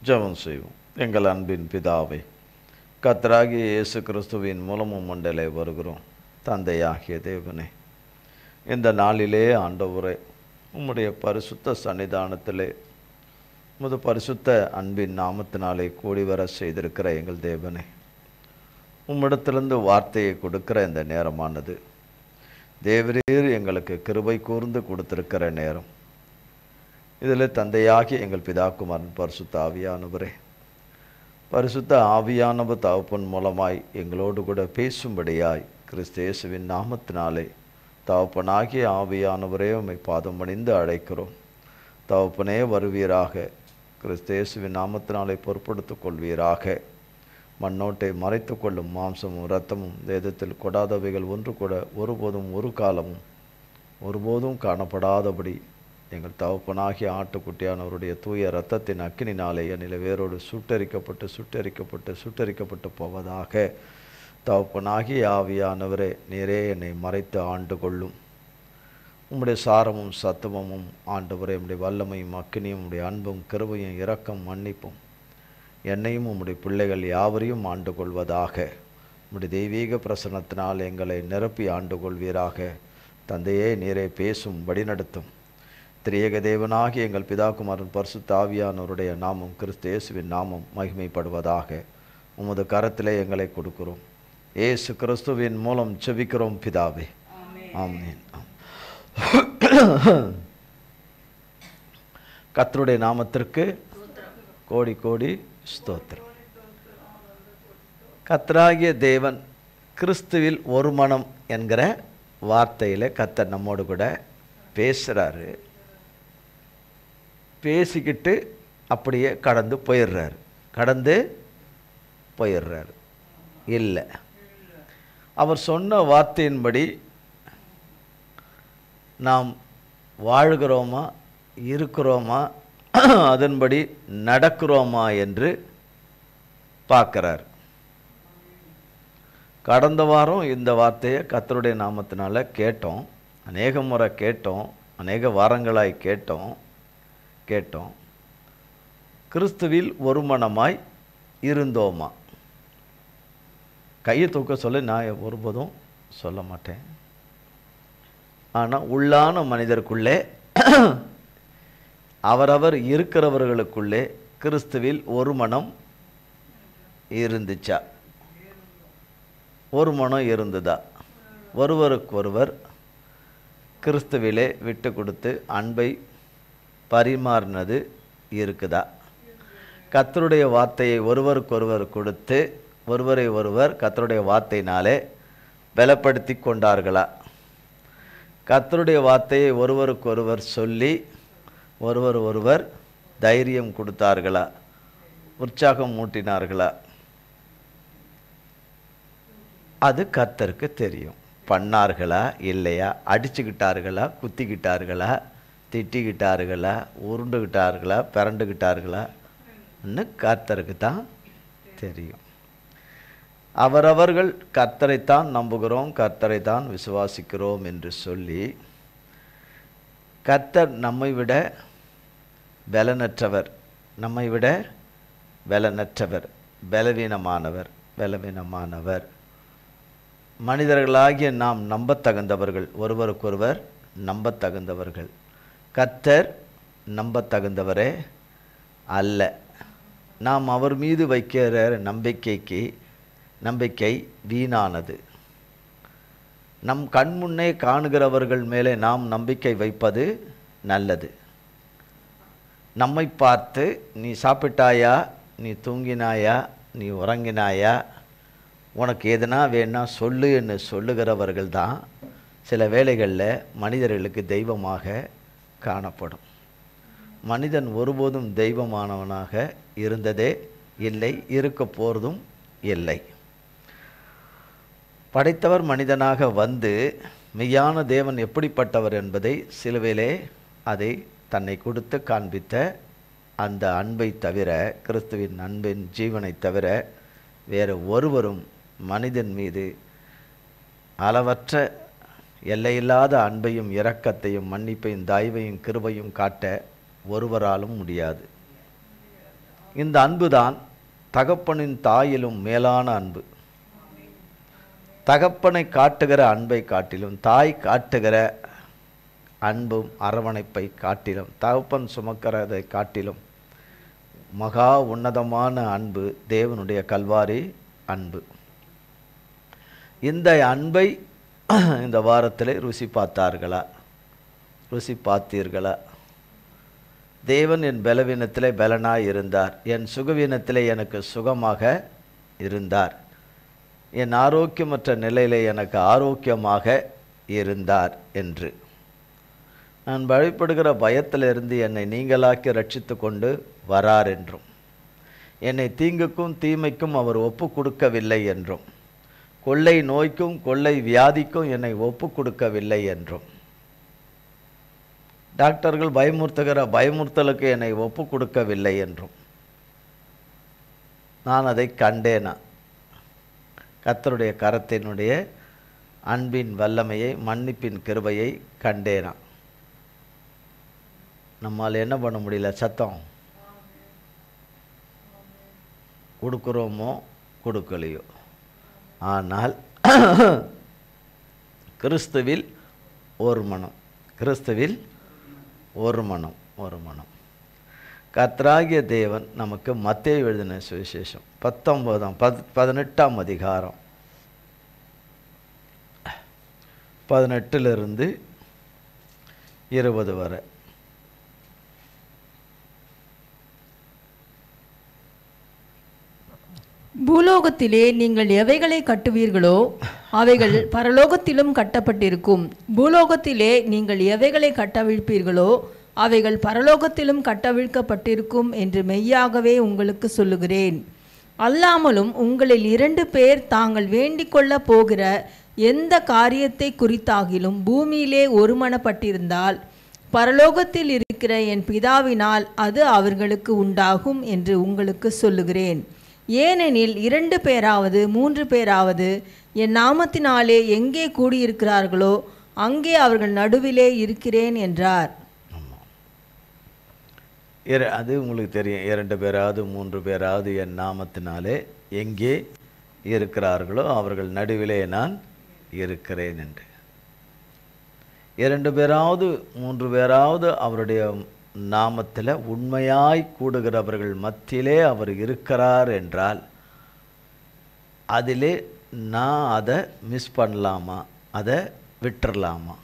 ஜெபம் செய்வோம். எங்கள் அன்பின் பிதாவே, கர்த்தராகிய இயேசு கிறிஸ்துவின் மூலமும் மண்டலே வருகிறோம். தந்தையாகிய தேவனே, இந்த நாளிலே ஆண்டவரே, உம்முடைய பரிசுத்த சன்னிதானத்திலே உமது பரிசுத்த அன்பின் நாமத்தினாலே கூடி வர செய்திருக்கிற எங்கள் தேவனே, உம்மிடத்திலிருந்து வார்த்தையை கொடுக்கிற இந்த நேரமானது தேவரீர் எங்களுக்கு கிருபை கூர்ந்து கொடுத்திருக்கிற நேரம். இதில் தந்தையாகி எங்கள் பிதாக்குமாரன் பரிசுத்த ஆவியானவரே, பரிசுத்த ஆவியானவர் தகப்பன் மூலமாய் எங்களோடு கூட பேசும்படியாய் கிறிஸ்து இயேசுவின் நாமத்தினாலே தகப்பனாகிய ஆவியானவரே உம்மை பாதம் பணிந்து அழைக்கிறோம். தகப்பனே வருவீராக, கிறிஸ்து இயேசுவின் நாமத்தினாலே பொறுப்படுத்திக் கொள்வீராக. மண்ணோட்டை மறைத்து கொள்ளும் மாம்சமும் இரத்தமும் வேதத்தில் கொடாதவைகள் ஒன்று கூட ஒருபோதும் ஒரு காலமும் ஒருபோதும் காணப்படாதபடி எங்கள் தகப்பனாகிய ஆட்டுக்குட்டியானவருடைய தூய இரத்தத்தின் அக்கினினாலே என்னில் வேரோடு சுட்டரிக்கப்பட்டு போவதாக. தகப்பனாகிய ஆவியானவரே, நீரே என்னை மறைத்து ஆண்டு கொள்ளும். உம்முடைய சாரமும் சத்துவமும் ஆண்டவரே, உம்முடைய வல்லமையும் அக்கினியும் உம்முடைய அன்பும் கிருபையும் இரக்கம் மன்னிப்பும் என்னையும் உம்முடைய பிள்ளைகள் யாவரையும் ஆண்டு கொள்வதாக. உம்முடைய தெய்வீக பிரசன்னத்தினால் எங்களை நிரப்பி ஆண்டு கொள்வீராக. தந்தையே, நீரே பேசும், வழிநடத்தும். திரியேக தேவனாகி எங்கள் பிதாக்குமாரன் பரிசுத்த ஆவியானவருடைய நாமம் கிறிஸ்து இயேசுவின் நாமம் மகிமைப்படுவதாக. உமது கரத்திலே எங்களை கொடுக்கிறோம். இயேசு கிறிஸ்துவின் மூலம் ஜெபிக்கிறோம் பிதாவே, ஆமென். கர்த்தருடைய நாமத்திற்கு கோடி கோடி ஸ்தோத்திரம். கர்த்தராகிய தேவன் கிறிஸ்துவில் ஒரு மனம் என்கிற வார்த்தையில் கர்த்தர் நம்மோடு கூட பேசுகிறாரு. பேசிக்கிட்டு அப்படியே கடந்து போயிடுறாரு. இல்லை, அவர் சொன்ன வார்த்தையின்படி நாம் வாழ்கிறோமா, இருக்கிறோமா, அதன்படி நடக்கிறோமா என்று பார்க்கிறார். கடந்த வாரம் இந்த வார்த்தையை கர்த்தருடைய நாமத்தினால கேட்டோம். அநேக முறை கேட்டோம், அநேக வாரங்களாய் கேட்டோம். கிறிஸ்துவில் ஒரு மனமாய் இருந்தோமா? கையை தூக்க சொல்ல நான் ஒருபோதும் சொல்ல மாட்டேன். ஆனால் உள்ளான மனிதருக்குள்ளே, அவரவர் இருக்கிறவர்களுக்குள்ளே கிறிஸ்துவில் ஒரு மனம் இருந்துச்சா? ஒரு மனம் இருந்ததா? ஒருவருக்கொருவர் கிறிஸ்துவிலே விட்டு கொடுத்து அன்பை பரிமாறினது இருக்குதா? கர்த்தருடைய வார்த்தையை ஒருவருக்கொருவர் கொடுத்து ஒருவரை ஒருவர் கர்த்தருடைய வார்த்தையினாலே பலப்படுத்தி கொண்டார்களா? கர்த்தருடைய வார்த்தையை ஒருவருக்கொருவர் சொல்லி ஒருவர் தைரியம் கொடுத்தார்களா? உற்சாகம் மூட்டினார்களா? அது கர்த்தருக்கு தெரியும். பண்ணார்களா இல்லையா? அடிச்சுக்கிட்டார்களா, குத்திக்கிட்டார்களா, திட்டிக்கிட்டார்களா, உருண்டுக்கிட்டார்களா, பிறண்டுக்கிட்டார்களா கர்த்தருக்கு தான் தெரியும். அவரவர்கள் கர்த்தரைத்தான் நம்புகிறோம், கர்த்தரை தான் விசுவாசிக்கிறோம் என்று சொல்லி, கர்த்தர் நம்மை விட பலனற்றவர், பலவீனமானவர், மனிதர்களாகிய நாம் நம்பத்தகுந்தவர்கள், ஒருவருக்கொருவர் நம்பத்தகுந்தவர்கள். கர்த்தர் நம்பத்தகுந்தவரே அல்ல. நாம் அவர் மீது வைக்கிற நம்பிக்கை வீணானது. நம் கண்முன்னே காணுகிறவர்கள் மேலே நாம் நம்பிக்கை வைப்பது நல்லது. நம்மை பார்த்து நீ சாப்பிட்டாயா, நீ தூங்கினாயா, நீ உறங்கினாயா, உனக்கு எதுனா வேணா சொல்லு என்று சொல்லுகிறவர்கள் தான் சில வேளைகளில் மனிதர்களுக்கு தெய்வமாக காணப்படும். மனிதன் ஒருபோதும் தெய்வமானவனாக இருந்ததே இல்லை, இருக்க போகிறதும் இல்லை. படைத்தவர் மனிதனாக வந்து மெய்யான தேவன் எப்படிப்பட்டவர் என்பதை சிலுவையிலே அதை தன்னை கொடுத்து காண்பித்த அந்த அன்பை தவிர, கிறிஸ்துவின் அன்பின் ஜீவனை தவிர வேறு ஒருவரும் மனிதன் மீது அளவற்ற எல்லையில்லாத அன்பையும் இரக்கத்தையும் மன்னிப்பையும் தயவையும் கிருபையும் காட்ட ஒருவராலும் முடியாது. இந்த அன்பு தான் தகப்பனின் தாயிலும் மேலான அன்பு. தகப்பனை காட்டுகிற அன்பை காட்டிலும், தாய் காட்டுகிற அன்பும் அரவணைப்பை காட்டிலும், தகப்பன் சுமக்கிறதை காட்டிலும் மகா உன்னதமான அன்பு தேவனுடைய கல்வாரி அன்பு. இந்த அன்பை இந்த வாரத்தில் ருசி பார்த்தார்களா? ருசி பார்த்தீர்களா? தேவன் என் பலவீனத்திலே பலனாய் இருந்தார், என் சுகவீனத்திலே எனக்கு சுகமாக இருந்தார், என் ஆரோக்கியமற்ற நிலையிலே எனக்கு ஆரோக்கியமாக இருந்தார் என்று. நான் வழிபடுகிற பயத்திலிருந்து என்னை நீங்களாக்கி ரட்சித்து கொண்டு வரார் என்றும், என்னை தீங்குக்கும் தீமைக்கும் அவர் ஒப்பு கொடுக்கவில்லை என்றும், கொள்ளை நோய்க்கும் கொள்ளை வியாதிக்கும் என்னை ஒப்பு கொடுக்கவில்லை என்றும், டாக்டர்கள் பயமுறுத்துகிற பயமுறுத்தலுக்கு என்னை ஒப்பு கொடுக்கவில்லை என்றும் நான் அதை கண்டேனா? கர்த்தருடைய கரத்தினுடைய அன்பின் வல்லமையை, மன்னிப்பின் கிருபையை கண்டேனா? நம்மால் என்ன பண்ண முடியல? சத்தம் கொடுக்குறோமோ கொடுக்கலையோ, ஆனால் கிறிஸ்துவில் ஒரு மனம், கிறிஸ்துவில் ஒரு மனம், ஒரு மனம். கர்த்தராகிய தேவன் நமக்கு மத்தேயு எழுதின சுவிசேஷம் 18ஆம் அதிகாரம் 18 20 வரை. பூலோகத்திலே நீங்கள் எவைகளை கட்டுவீர்களோ அவைகள் பரலோகத்திலும் கட்டப்பட்டிருக்கும். பூலோகத்திலே நீங்கள் எவைகளை கட்டவிழ்ப்பீர்களோ அவைகள் பரலோகத்திலும் கட்டவிழ்க்கப்பட்டிருக்கும் என்று மெய்யாகவே உங்களுக்கு சொல்லுகிறேன். அல்லாமலும் உங்களில் 2 பேர் தாங்கள் வேண்டிக் கொள்ள போகிற எந்த காரியத்தை குறித்தாகிலும் பூமியிலே ஒருமனப்பட்டிருந்தால் பரலோகத்தில் இருக்கிற என் பிதாவினால் அது அவர்களுக்கு உண்டாகும் என்று உங்களுக்கு சொல்லுகிறேன். ஏனெனில் 2 பேராவது 3 பேராவது என் நாமத்தினாலே எங்கே கூடியிருக்கிறார்களோ அங்கே அவர்கள் நடுவிலே இருக்கிறேன் என்றார். அது உங்களுக்கு தெரியும். 2 பேராவது 3 பேராவது என் நாமத்தினாலே எங்கே இருக்கிறார்களோ அவர்கள் நடுவிலே நான் இருக்கிறேன் என்று. 2 பேராவது 3 பேராவது அவருடைய நாமத்தில் உண்மையாய் கூடுகிறவர்கள் மத்தியிலே அவர் இருக்கிறார் என்றால் அதிலே நான் அதை மிஸ் பண்ணலாமா? அதை விட்டுறலாமா?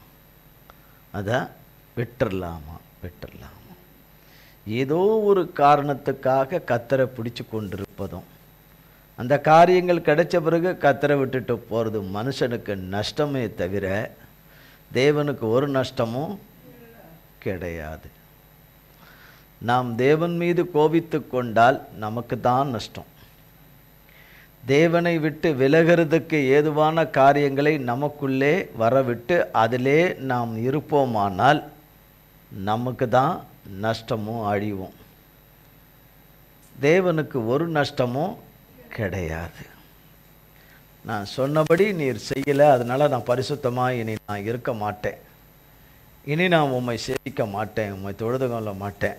அதை விட்டுறலாமா? ஏதோ ஒரு காரணத்துக்காக கர்த்தரை பிடிச்சு கொண்டிருப்பதும், அந்த காரியங்கள் கிடைச்ச பிறகு கர்த்தரை விட்டுட்டு போகிறது மனுஷனுக்கு நஷ்டமே தவிர தேவனுக்கு ஒரு நஷ்டமும் கிடையாது. நாம் தேவன் மீது கோபித்து கொண்டால் நமக்கு தான் நஷ்டம். தேவனை விட்டு விலகிறதுக்கு ஏதுவான காரியங்களை நமக்குள்ளே வரவிட்டு அதிலே நாம் இருப்போமானால் நமக்கு தான் நஷ்டமும் அழிவும். தேவனுக்கு ஒரு நஷ்டமும் கிடையாது. நான் சொன்னபடி நீர் செய்யலை, அதனால் நான் பரிசுத்தமாக இனி நான் இருக்க மாட்டேன், இனி நான் உம்மை சேவிக்க மாட்டேன், உம்மை தொழுது கொள்ள மாட்டேன்,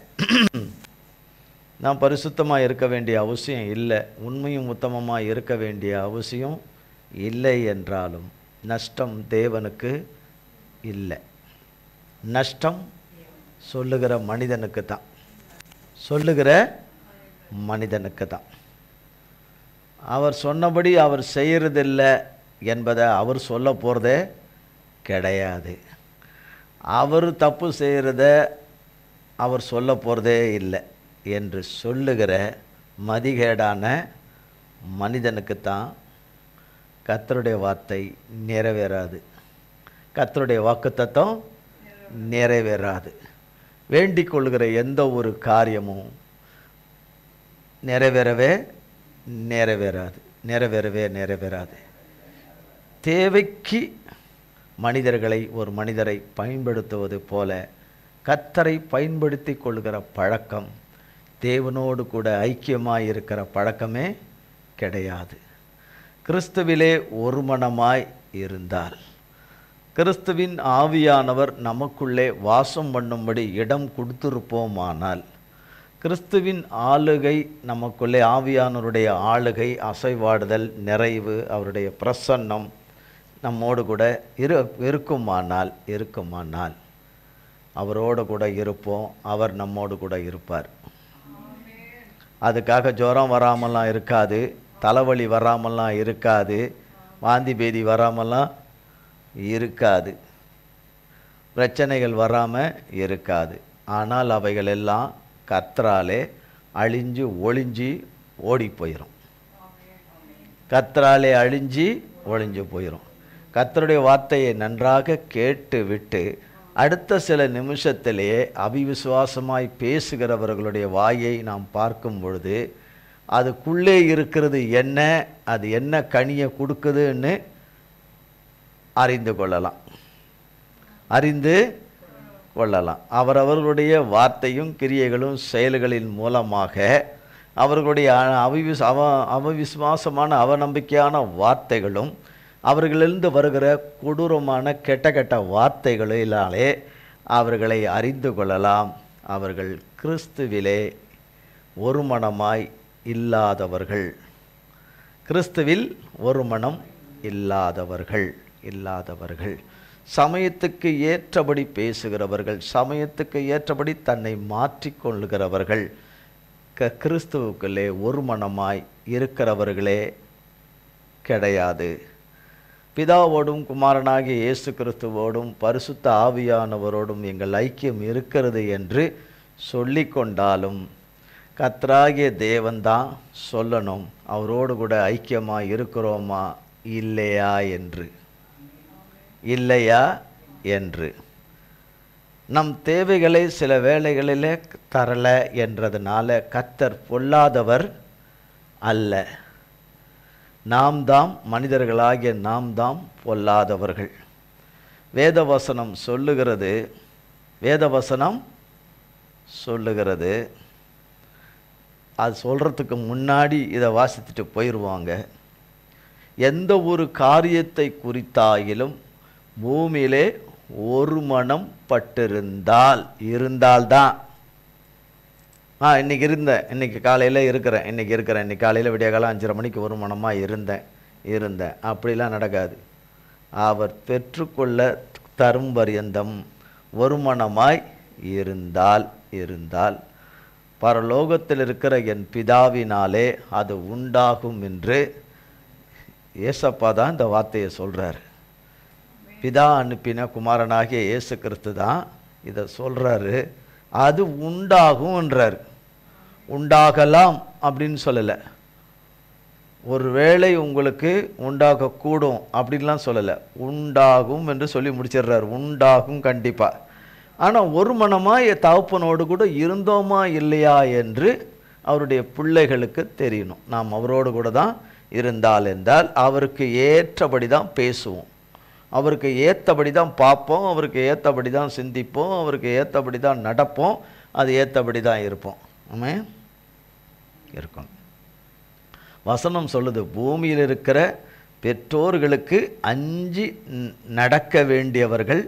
நான் பரிசுத்தமாக இருக்க வேண்டிய அவசியம் இல்லை, உண்மையும் உத்தமமாக இருக்க வேண்டிய அவசியம் இல்லை என்றாலும் நஷ்டம் தேவனுக்கு இல்லை. நஷ்டம் சொல்லுகிற மனிதனுக்கு தான், சொல்லுகிற மனிதனுக்கு தான். அவர் சொன்னபடி அவர் செய்கிறதில்லை என்பதை அவர் சொல்ல போகிறதே கிடையாது. அவர் தப்பு செய்கிறத அவர் சொல்ல போகிறதே இல்லை என்று சொல்லுகிற மதிகேடான மனிதனுக்குத்தான் கர்த்தருடைய வார்த்தை நிறைவேறாது, கர்த்தருடைய வாக்குத்தத்தம் நிறைவேறாது. வேண்டிக் கொள்கிற எந்த ஒரு காரியமும் நிறைவேறாது. தேவைக்கு மனிதர்களை, ஒரு மனிதரை பயன்படுத்துவது போல கர்த்தரை பயன்படுத்தி கொள்கிற பழக்கம், தேவனோடு கூட ஐக்கியமாய் இருக்கிற பழக்கமே கிடையாது. கிறிஸ்துவிலே ஒரு மனமாய் இருந்தால், கிறிஸ்துவின் ஆவியானவர் நமக்குள்ளே வாசம் பண்ணும்படி இடம் கொடுத்திருப்போமானால், கிறிஸ்துவின் ஆளுகை நமக்குள்ளே, ஆவியானவருடைய ஆளுகை, அசைவாடுதல், நிறைவு, அவருடைய பிரசன்னம் நம்மோடு கூட இருக்குமானால் அவரோடு கூட இருப்போம், அவர் நம்மோடு கூட இருப்பார். அதுக்காக ஜுரம் வராமலாம் இருக்காது, தலைவலி வராமலாம் இருக்காது, வாந்தி பேதி வராமலாம் இருக்காது, பிரச்சனைகள் வராமல் இருக்காது. ஆனால் அவைகள் எல்லாம் கர்த்தராலே அழிஞ்சு ஒளிஞ்சு ஓடி போயிடும். கர்த்தராலே அழிஞ்சு ஒளிஞ்சு போயிடும். கர்த்தருடைய வார்த்தையை நன்றாக கேட்டு விட்டு அடுத்த சில நிமிஷத்திலேயே அவிவிசுவாசமாய் பேசுகிறவர்களுடைய வாயை நாம் பார்க்கும் பொழுது அதுக்குள்ளே இருக்கிறது என்ன, அது என்ன கனியை கொடுக்குதுன்னு அறிந்து கொள்ளலாம். அவரவர்களுடைய வார்த்தையும் கிரியைகளும் செயல்களின் மூலமாக அவர்களுடைய அவவிசுவாசமான அவநம்பிக்கையான வார்த்தைகளும் அவர்களிலிருந்து வருகிற கொடூரமான கெட்ட வார்த்தைகளினாலே அவர்களை அறிந்து கொள்ளலாம். அவர்கள் கிறிஸ்துவிலே ஒரு மனமாய் இல்லாதவர்கள், கிறிஸ்துவில் ஒரு மனம் இல்லாதவர்கள், சமயத்துக்கு ஏற்றபடி பேசுகிறவர்கள், சமயத்துக்கு ஏற்றபடி தன்னை மாற்றிக்கொள்ளுகிறவர்கள், கிறிஸ்துவுக்குள்ளே ஒரு மனமாய் இருக்கிறவர்களே கிடையாது. பிதாவோடும் குமாரனாகிய இயேசு கிறிஸ்துவோடும் பரிசுத்த ஆவியானவரோடும் எங்கள் ஐக்கியம் இருக்கிறது என்று சொல்லிக்கொண்டாலும் கர்த்தராகிய தேவன்தான் சொல்லணும் அவரோடு கூட ஐக்கியமாக இருக்கிறோமா இல்லையா என்று. நம் தேவைகளை சில வேளைகளிலே தரலை என்றதுனால கர்த்தர் பொல்லாதவர் அல்ல. நாம் தாம், மனிதர்களாகிய நாம் தாம் பொல்லாதவர்கள். வேதவசனம் சொல்லுகிறது, அது சொல்கிறதுக்கு முன்னாடி இதை வாசித்துட்டு போயிடுவாங்க. எந்த ஒரு காரியத்தை குறித்தாயிலும் பூமியிலே ஒரு மனம் இருந்தால்தான், இன்னைக்கு காலையில் இருக்கிறேன், இன்னைக்கு காலையில் விடிய காலம் 5:30 மணிக்கு ஒரு மனமாக இருந்தேன் அப்படிலாம் நடக்காது. அவர் பெற்றுக்கொள்ள தரும் பரியந்தம் ஒரு மனமாய் இருந்தால் பரலோகத்தில் இருக்கிற என் பிதாவினாலே அது உண்டாகும் என்று ஏசப்பா தான் இந்த வார்த்தையை சொல்கிறார். பிதா அனுப்பின குமாரனாகிய இயேசு கிறிஸ்து தான் இதை சொல்கிறாரு. அது உண்டாகும்ன்றார். உண்டாகலாம் அப்படின்னு சொல்லலை. ஒருவேளை உங்களுக்கு உண்டாகக்கூடும் அப்படின்லாம் சொல்லலை, உண்டாகும் என்று சொல்லி முடிச்சிடுறார். உண்டாகும் கண்டிப்பாக. ஆனால் ஒரு மனமாக என் தகப்பனோடு கூட இருந்தோமா இல்லையா என்று அவருடைய பிள்ளைகளுக்கு தெரியணும். நாம் அவரோடு கூட தான் இருந்தால் அவருக்கு ஏற்றபடி தான் பேசுவோம், அவருக்கு ஏற்றபடி தான் பார்ப்போம், அவருக்கு ஏற்றபடி தான் சிந்திப்போம், அவருக்கு ஏற்றபடி தான் நடப்போம், அது ஏற்றபடி தான் இருப்போம். இருக்கும். வசனம் சொல்லுது, பூமியில் இருக்கிற பெற்றோர்களுக்கு அஞ்சி நடக்க வேண்டியவர்கள்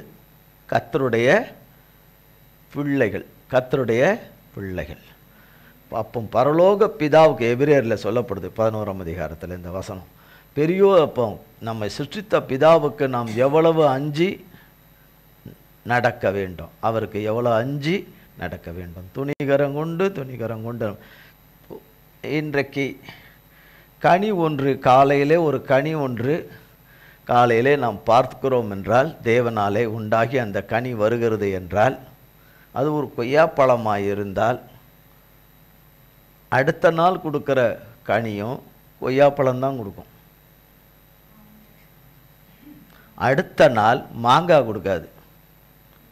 கர்த்தருடைய பிள்ளைகள். அப்போ பரலோக பிதாவுக்கு எபிரேயரில் சொல்லப்படுது 11ஆம் அதிகாரத்தில் இந்த வசனம். அப்போ நம்மை சிருஷ்டித்த பிதாவுக்கு நாம் எவ்வளவு அஞ்சி நடக்க வேண்டும், அவருக்கு எவ்வளோ அஞ்சி நடக்க வேண்டும். துணிகரங்கொண்டு இன்றைக்கு கனி ஒன்று காலையிலே, ஒரு கனி ஒன்று காலையிலே நாம் பார்க்கிறோம் என்றால், தேவனாலே உண்டாகி அந்த கனி வருகிறது என்றால், அது ஒரு கொய்யாப்பழமாக இருந்தால் அடுத்த நாள் கொடுக்குற கனியும் கொய்யாப்பழம்தான் கொடுக்கும். அடுத்த நாள் மாங்காய் கொடுக்காது,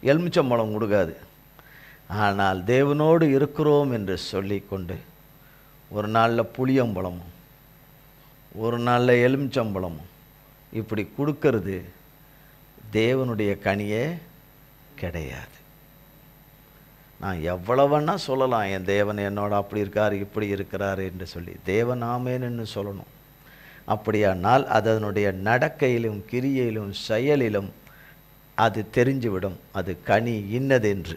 எலுமிச்சம்பழம் கொடுக்காது. ஆனால் தேவனோடு இருக்கிறோம் என்று சொல்லிக்கொண்டு ஒரு நாளில் புளியம்பழமும் ஒரு நாளில் எலுமிச்சம்பழமும் இப்படி கொடுக்கறது தேவனுடைய கனியே கிடையாது. நான் எவ்வளவுன்னா சொல்லலாம், என் தேவன் என்னோட அப்படி இருக்கார் இப்படி இருக்கிறார் என்று சொல்லி தேவன் ஆமேன்னு சொல்லணும். அப்படியானால் அதனுடைய நடக்கையிலும் கிரியையிலும் செயலிலும் அது தெரிஞ்சுவிடும், அது கனி இன்னதென்று.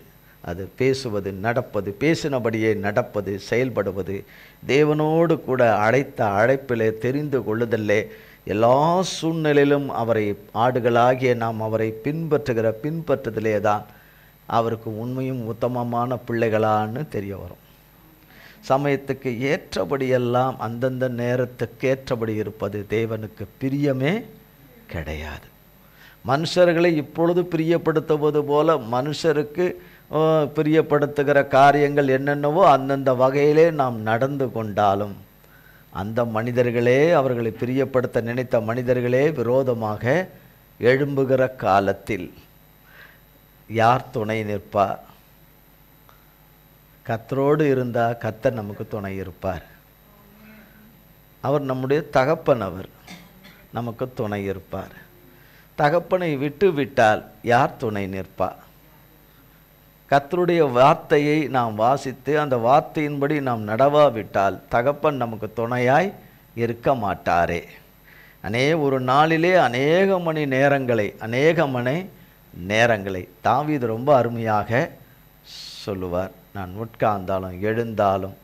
அது பேசுவது, நடப்பது, பேசினபடியே நடப்பது, செயல்படுவது, தேவனோடு கூட அழைத்த அழைப்பிலே தெரிந்து கொள்ளுதல்லே எல்லா சூழ்நிலையிலும் அவரை ஆடுகளாகிய நாம் அவரை பின்பற்றுதலே தான் அவருக்கு உண்மையும் உத்தமமான பிள்ளைகளான்னு தெரிய வரும். சமயத்துக்கு ஏற்றபடியெல்லாம் அந்தந்த நேரத்துக்கு ஏற்றபடி இருப்பது தேவனுக்கு பிரியமே கிடையாது. மனுஷர்களை இப்பொழுது பிரியப்படுத்துவது போல மனுஷருக்கு பிரியப்படுத்துகிற காரியங்கள் என்னென்னவோ அந்தந்த வகையிலே நாம் நடந்து கொண்டாலும் அந்த மனிதர்களே, அவர்களை பிரியப்படுத்த நினைத்த மனிதர்களே விரோதமாக எழும்புகிற காலத்தில் யார் துணை நிற்பார்? கர்த்தரோடு இருந்தால் கர்த்தர் நமக்கு துணை இருப்பார். அவர் நம்முடைய தகப்பன், அவர் நமக்கு துணை இருப்பார். தகப்பனை விட்டு விட்டால் யார் துணை நிற்பார்? கர்த்தருடைய வார்த்தையை நாம் வாசித்து அந்த வார்த்தையின்படி நாம் நடவாவிட்டால் தகப்பன் நமக்கு துணையாய் இருக்க மாட்டாரே. ஒரு நாளிலே அநேக மணி நேரங்களை தாவீது ரொம்ப அருமையாக சொல்லுவார். நான் உட்கார்ந்தாலும் எழுந்தாலும்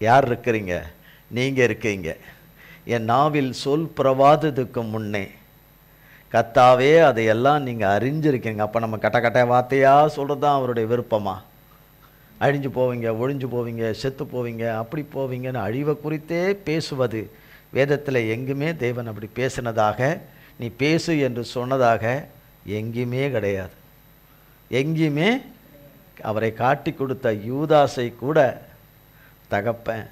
யார் இருக்கிறீங்க? நீங்கள் இருக்கீங்க. என் நாவில் சொல் பிரவாதத்துக்கு முன்னே கர்த்தாவே அதையெல்லாம் நீங்கள் அறிஞ்சிருக்கீங்க. அப்போ நம்ம கட்ட வார்த்தையாக சொல்கிறது தான் அவருடைய விருப்பமா? அழிஞ்சு போவீங்க, ஒழிஞ்சு போவீங்க, செத்து போவீங்க, அப்படி போவீங்கன்னு அழிவை குறித்தே பேசுவது வேதத்தில் எங்குமே தேவன் அப்படி பேசினதாக, நீ பேசு என்று சொன்னதாக எங்கேயுமே கிடையாது. எங்கேயுமே அவரை காட்டி கொடுத்த யூதாசை கூட தகப்பன்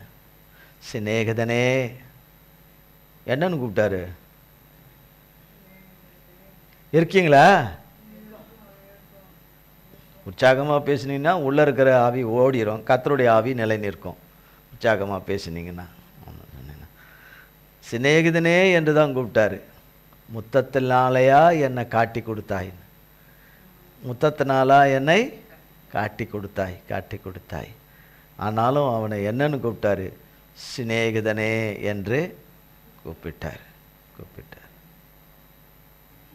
சிநேகிதனே என்னன்னு கூப்பிட்டாரு? இருக்கீங்களா? உற்சாகமாக பேசுனீங்கன்னா உள்ளே இருக்கிற ஆவி ஓடிடும், கர்த்தருடைய ஆவி நிலை நிற்கும். உற்சாகமாக பேசுனீங்கன்னா சிநேகிதனே என்று தான் கூப்பிட்டாரு. முத்தத்தினாலையா என்னை காட்டி கொடுத்தாய், முத்தத்தினாலா என்னை காட்டி கொடுத்தாய். ஆனாலும் அவனை என்னன்னு கூப்பிட்டாரு? சிநேகிதனே என்று கூப்பிட்டார்.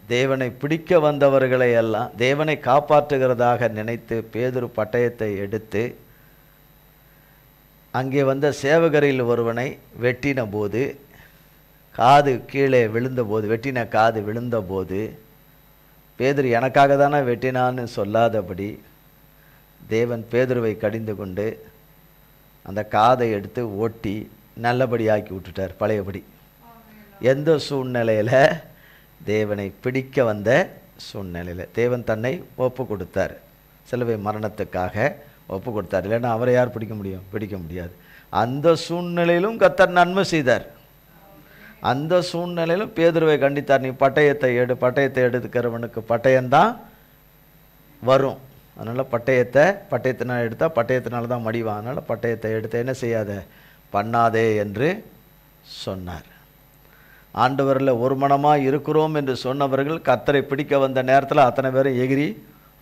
தேவனை பிடிக்க வந்தவர்களை எல்லாம் தேவனை காப்பாற்றுகிறதாக நினைத்து பேதுரு பட்டயத்தை எடுத்து அங்கே வந்த சேவகரில் ஒருவனை வெட்டின போது காது கீழே விழுந்தபோது, வெட்டின காது விழுந்தபோது பேதுரு எனக்காக தானே வெட்டினான்னு சொல்லாதபடி தேவன் பேதுருவை கடிந்து கொண்டு அந்த காதை எடுத்து ஓட்டி நல்லபடி ஆக்கி விட்டுட்டார் பழையபடி. எந்த சூழ்நிலையில்? தேவனை பிடிக்க வந்த சூழ்நிலையில் தேவன் தன்னை ஒப்பு கொடுத்தார். சிலுவை மரணத்துக்காக ஒப்பு கொடுத்தார். இல்லைன்னா அவரை யார் பிடிக்க முடியும்? பிடிக்க முடியாது. அந்த சூழ்நிலையிலும் கர்த்தர் நன்மை செய்தார். அந்த சூழ்நிலையிலும் பேதுருவை கண்டித்தார். நீ பட்டயத்தை எடுத்துக்கிறவனுக்கு பட்டயம்தான் வரும். அதனால் பட்டயத்தினால் எடுத்தால் பட்டயத்தினால தான் மடிவான். அதனால் பட்டயத்தை எடுத்து என்ன செய்யாத பண்ணாதே என்று சொன்னார். ஆண்டவரில் ஒரு மனமாக இருக்கிறோம் என்று சொன்னவர்கள் கர்த்தரை பிடிக்க வந்த நேரத்தில் அத்தனை பேரும் எகிரி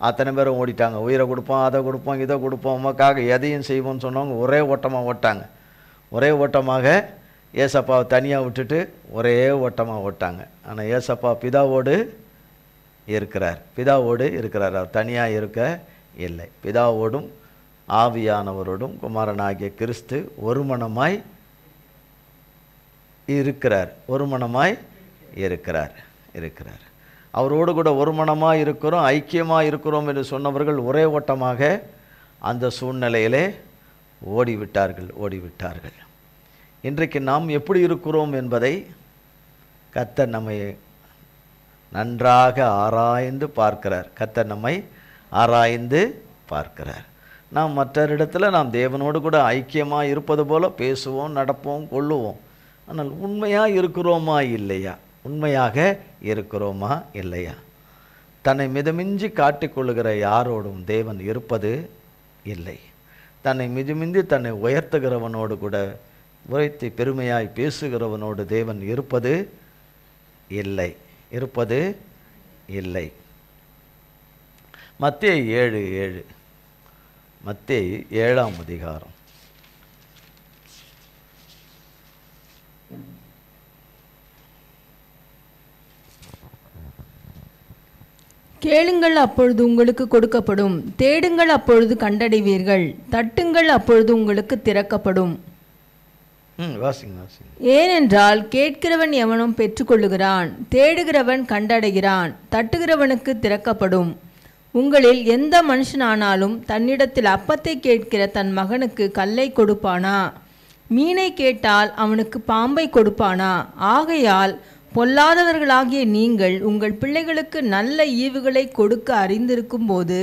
அத்தனை பேரும் ஓடிட்டாங்க. உயிரை கொடுப்போம், அதை கொடுப்போம், இதை கொடுப்போம், உமக்காக எதையும் செய்வோம்னு சொன்னவங்க ஒரே ஓட்டமாக ஓட்டாங்க. ஒரே ஓட்டமாக ஏசப்பாவை தனியாக விட்டுட்டு ஒரே ஓட்டமாக ஓட்டாங்க. ஆனால் ஏசப்பா பிதாவோடு இருக்கிறார். அவர் தனியாக இருக்க இல்லை. பிதாவோடும் ஆவியானவரோடும் குமாரனாகிய கிறிஸ்து ஒரு மனமாய் இருக்கிறார். அவரோடு கூட ஒரு மனமாக இருக்கிறோம், ஐக்கியமாக இருக்கிறோம் என்று சொன்னவர்கள் ஒரே ஓட்டமாக அந்த சூழ்நிலையிலே ஓடிவிட்டார்கள். இன்றைக்கு நாம் எப்படி இருக்கிறோம் என்பதை கர்த்தர் நம்மை நன்றாக ஆராய்ந்து பார்க்கிறார். நாம் மற்றொரு நாம் தேவனோடு கூட ஐக்கியமாக இருப்பது போல பேசுவோம், நடப்போம், கொள்ளுவோம். ஆனால் உண்மையாக இருக்கிறோமா இல்லையா? தன்னை மிதமிஞ்சி காட்டிக்கொள்ளுகிற யாரோடும் தேவன் இருப்பது இல்லை. தன்னை மிதமிஞ்சி தன்னை உயர்த்துகிறவனோடு கூட உயர்த்தி பெருமையாய் பேசுகிறவனோடு தேவன் இருப்பது இல்லை. மத்தேயு 7:7. மத்தேயு 7ஆம் அதிகாரம். கேளுங்கள் அப்பொழுது உங்களுக்கு கொடுக்கப்படும், தேடுங்கள் அப்பொழுது கண்டடைவீர்கள், தட்டுங்கள் அப்பொழுது உங்களுக்கு திறக்கப்படும். வாசிங்க வாசிங்க. ஏனென்றால் கேட்கிறவன் எவனும் பெற்றுக்கொள்ளுகிறான், தேடுகிறவன் கண்டடைகிறான், தட்டுகிறவனுக்கு திறக்கப்படும். உங்களில் எந்த மனுஷனானாலும் தன்னிடத்தில் அப்பத்தை கேட்கிற தன் மகனுக்கு கல்லை கொடுப்பானா? மீனை கேட்டால் அவனுக்கு பாம்பை கொடுப்பானா? ஆகையால் பொல்லாதவர்களாகிய நீங்கள் உங்கள் பிள்ளைகளுக்கு நல்ல ஈவுகளை கொடுக்க அறிந்திருக்கும் போது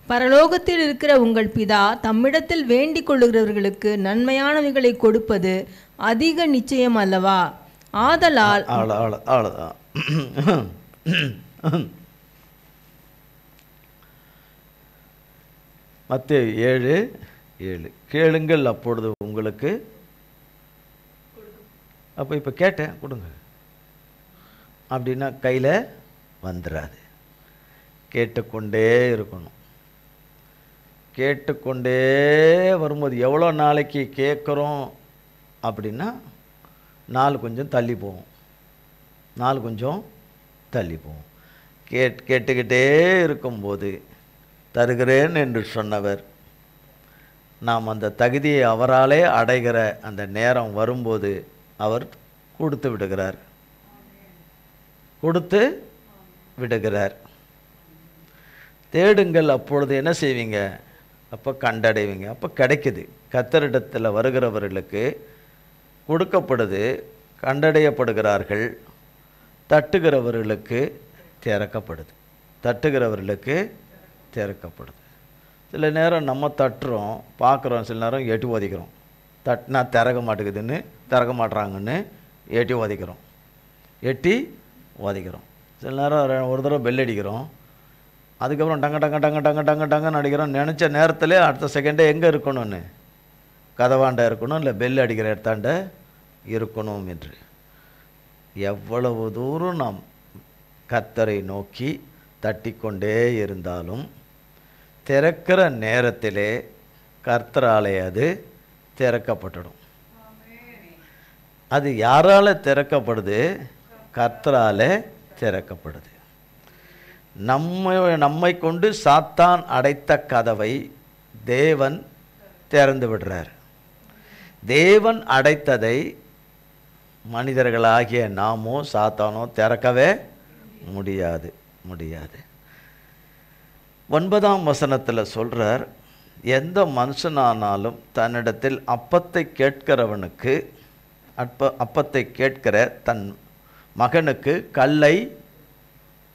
பரலோகத்தில் இருக்கிற உங்கள் பிதா தம்மிடத்தில் வேண்டிக் கொள்ளுகிறவர்களுக்கு நன்மையானவைகளை கொடுப்பது அதிக நிச்சயம் அல்லவா? ஆதலால் மத்தேயு 7:7 கேளுங்கள் அப்பொழுது உங்களுக்கு. அப்போ இப்போ கேட்டேன் கொடுங்க அப்படின்னா கையில் வந்துடாது. கேட்டுக்கொண்டே இருக்கணும். கேட்டுக்கொண்டே வரும்போது எவ்வளோ நாளைக்கு கேட்குறோம் அப்படின்னா நாள் கொஞ்சம் தள்ளி போகும். நாள் கொஞ்சம் தள்ளி போகும். கேட்டுக்கிட்டே இருக்கும்போது தருகிறேன் என்று சொன்னவர் நாம் அந்த தகுதியை அவராலே அடைகிற அந்த நேரம் வரும்போது அவர் கொடுத்து விடுகிறார். கொடுத்து விடுகிறார். தேடுங்கள் அப்பொழுது என்ன செய்வீங்க? அப்போ கண்டடைவீங்க. அப்போ கிடைக்குது. கர்த்தரிடத்தில் வருகிறவர்களுக்கு கொடுக்கப்படுது, கண்டடையப்படுகிறார்கள். தட்டுகிறவர்களுக்கு திறக்கப்படுது. தட்டுகிறவர்களுக்கு திறக்கப்படுது. சில நேரம் நம்ம தட்டுறோம், பார்க்குறோம், சில நேரம் எட்டி ஒதிக்கிறோம். தட்டினா திறக்க மாட்டேங்குதுன்னு திறக்க மாட்டுறாங்கன்னு எட்டி ஒதிக்கிறோம். எட்டி ஒதிக்கிறோம். சில நேரம் ஒரு தடவை பெல் அடிக்கிறோம், அதுக்கப்புறம் டங்க டங்க டங்க டங்க டங்க டங்கன்னு அடிக்கிறோம். நினச்ச நேரத்தில் அடுத்த செகண்டே எங்கே இருக்கணும்னு, கதவாண்ட இருக்கணும், இல்லை பெல் அடிக்கிற இடத்தாண்ட இருக்கணும் என்று. எவ்வளவு தூரம் நாம் கர்த்தரை நோக்கி தட்டிக்கொண்டே இருந்தாலும் திறக்கிற நேரத்திலே கர்த்தராலே அது திறக்கப்பட்டுடும். அது யாரால திறக்கப்படுது? கர்த்தராலே திறக்கப்படுது. நம்மை கொண்டு சாத்தான் அடைத்த கதவை தேவன் திறந்து விடுறார். தேவன் அடைத்ததை மனிதர்களாகிய நாமோ சாத்தானோ திறக்கவே முடியாது. 9ஆம் வசனத்தில் சொல்கிறார், எந்த மனுஷனானாலும் தன்னிடத்தில் அப்பத்தை கேட்கிறவனுக்கு அப்பத்தை கேட்கிற தன் மகனுக்கு கல்லை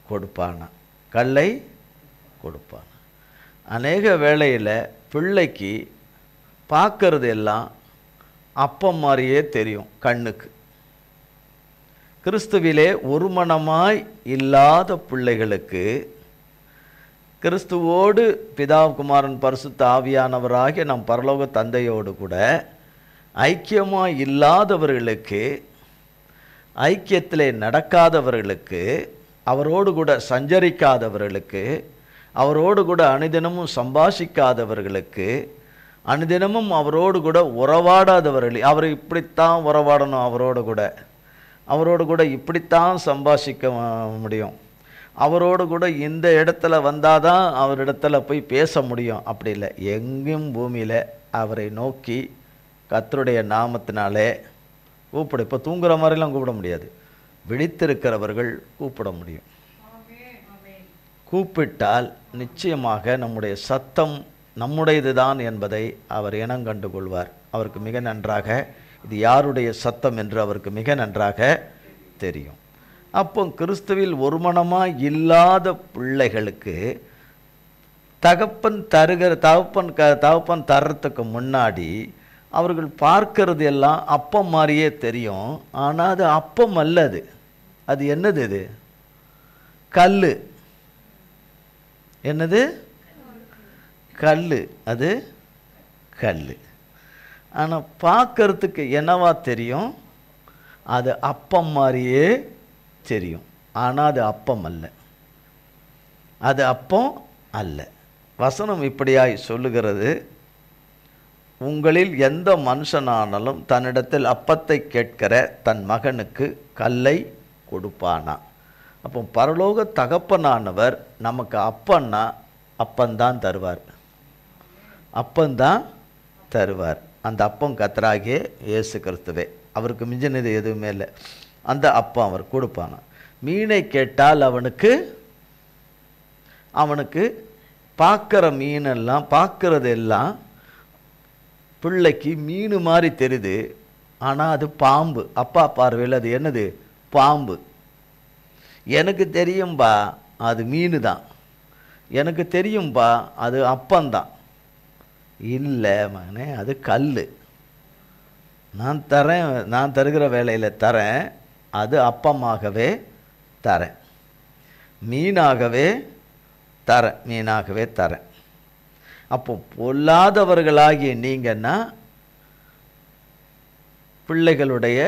கொடுப்பானா? கல்லை கொடுப்பானா? அநேக வேளையில் பிள்ளைக்கு பார்க்கறது எல்லாம் அப்பம் மாதிரியே தெரியும் கண்ணுக்கு. கிறிஸ்துவிலே ஒருமனமாய் இல்லாத பிள்ளைகளுக்கு கிறிஸ்துவோடு பிதா குமாரன் பரிசுத்த ஆவியானவராகிய நம் பரலோக தந்தையோடு கூட ஐக்கியமாய் இல்லாதவர்களுக்கு, ஐக்கியத்திலே நடக்காதவர்களுக்கு, அவரோடு கூட சஞ்சரிக்காதவர்களுக்கு, அவரோடு கூட அனுதினமும் சம்பாஷிக்காதவர்களுக்கு, அனுதினமும் அவரோடு கூட உறவாடாதவர்கள், அவர் இப்படித்தான் உறவாடணும், அவரோடு கூட இப்படித்தான் சம்பாஷிக்க முடியும், அவரோடு கூட இந்த இடத்துல வந்தால் தான் அவரிடத்துல போய் பேச முடியும், அப்படி இல்லை. எங்கும் பூமியில் அவரை நோக்கி கர்த்தருடைய நாமத்தினாலே கூப்பிட, இப்போ தூங்குற மாதிரிலாம் கூப்பிட முடியாது, விழித்திருக்கிறவர்கள் கூப்பிட முடியும். கூப்பிட்டால் நிச்சயமாக நம்முடைய சத்தம் நம்முடையது தான் என்பதை அவர் இனங்கண்டு கொள்வார். அவருக்கு மிக நன்றாக இது யாருடைய சத்தம் என்று அவருக்கு மிக நன்றாக தெரியும். அப்போ கிறிஸ்துவில் ஒருமனமாக இல்லாத பிள்ளைகளுக்கு தகப்பன் தர்றதுக்கு முன்னாடி அவர்கள் பார்க்கறது எல்லாம் அப்பம் மாதிரியே தெரியும். ஆனால் அது அப்பம் அல்ல. அது என்னது? இது கல். என்னது? கல். அது கல். ஆனால் பார்க்கறதுக்கு என்னவா தெரியும்? அது அப்பம் மாதிரியே தெரியும். ஆனால் அது அப்பம் அல்ல. அது அப்பம் அல்ல. வசனம் இப்படியாய் சொல்லுகிறது, உங்களில் எந்த மனுஷனானாலும் தன்னிடத்தில் அப்பத்தை கேட்கிற தன் மகனுக்கு கல்லை கொடுப்பானா? அப்போ பரலோக தகப்பனானவர் நமக்கு அப்பன்னா அப்பந்தான் தருவார், அப்பந்தான் தருவார். அந்த அப்பம் கர்த்தராகிய இயேசு கிறிஸ்துவே, அவருக்கு மிஞ்சினது எதுவுமே இல்லை. அந்த அப்பம் அவர் கொடுப்பானா. மீனை கேட்டால் அவனுக்கு பார்க்குற மீனெல்லாம், பார்க்குறது எல்லாம் பிள்ளைக்கு மீன் மாதிரி தெரியுது. ஆனால் அது பாம்பு. அப்பா பார்வையில் அது என்னது? பாம்பு. எனக்கு தெரியும்பா அது மீன் தான், எனக்கு தெரியும்பா அது அப்பந்தான். இல்லை மகனே, அது கல். நான் தருகிற வேலையில் தரேன், அது அப்பமாகவே தரேன், மீனாகவே தரேன். அப்போ பொல்லாதவர்களாகிய நீங்கன்னா பிள்ளைகளுடைய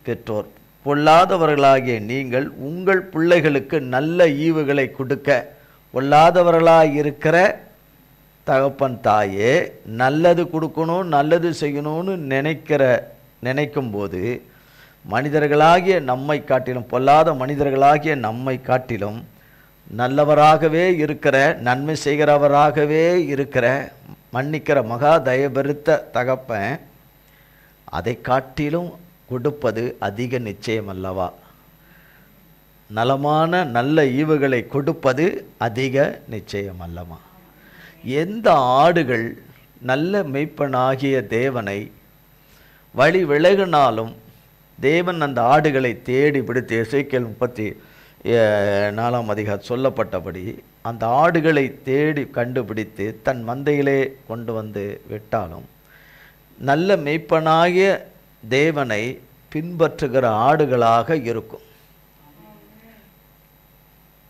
பெற்றோர் பொல்லாதவர்களாகிய நீங்கள் உங்கள் பிள்ளைகளுக்கு நல்ல ஈவுகளை கொடுக்க பொல்லாதவர்களாக இருக்கிற தகப்பன் தாயே நல்லது கொடுக்கணும், நல்லது செய்யணும்னு நினைக்கும்போது மனிதர்களாகிய நம்மை காட்டிலும், பொல்லாத மனிதர்களாகிய நம்மை காட்டிலும் நல்லவராகவே இருக்கிற, நன்மை செய்கிறவராகவே இருக்கிற, மன்னிக்கிற மகா தயபெருத்த தகப்பன் அதை காட்டிலும் கொடுப்பது அதிக நிச்சயம் அல்லவா? நலமான நல்ல ஈவுகளை கொடுப்பது அதிக நிச்சயம் அல்லவா? எந்த ஆடுகள் நல்ல மெய்ப்பனாகிய தேவனை வழி விலகினாலும் தேவன் அந்த ஆடுகளை தேடி பிடித்து, எசேக்கியேல் 34ஆம் அதிகாரம் சொல்லப்பட்டபடி அந்த ஆடுகளை தேடி கண்டுபிடித்து தன் மந்தையிலே கொண்டு வந்து விட்டாலும் நல்ல மெய்ப்பனாகிய தேவனை பின்பற்றுகிற ஆடுகளாக இருக்கும்.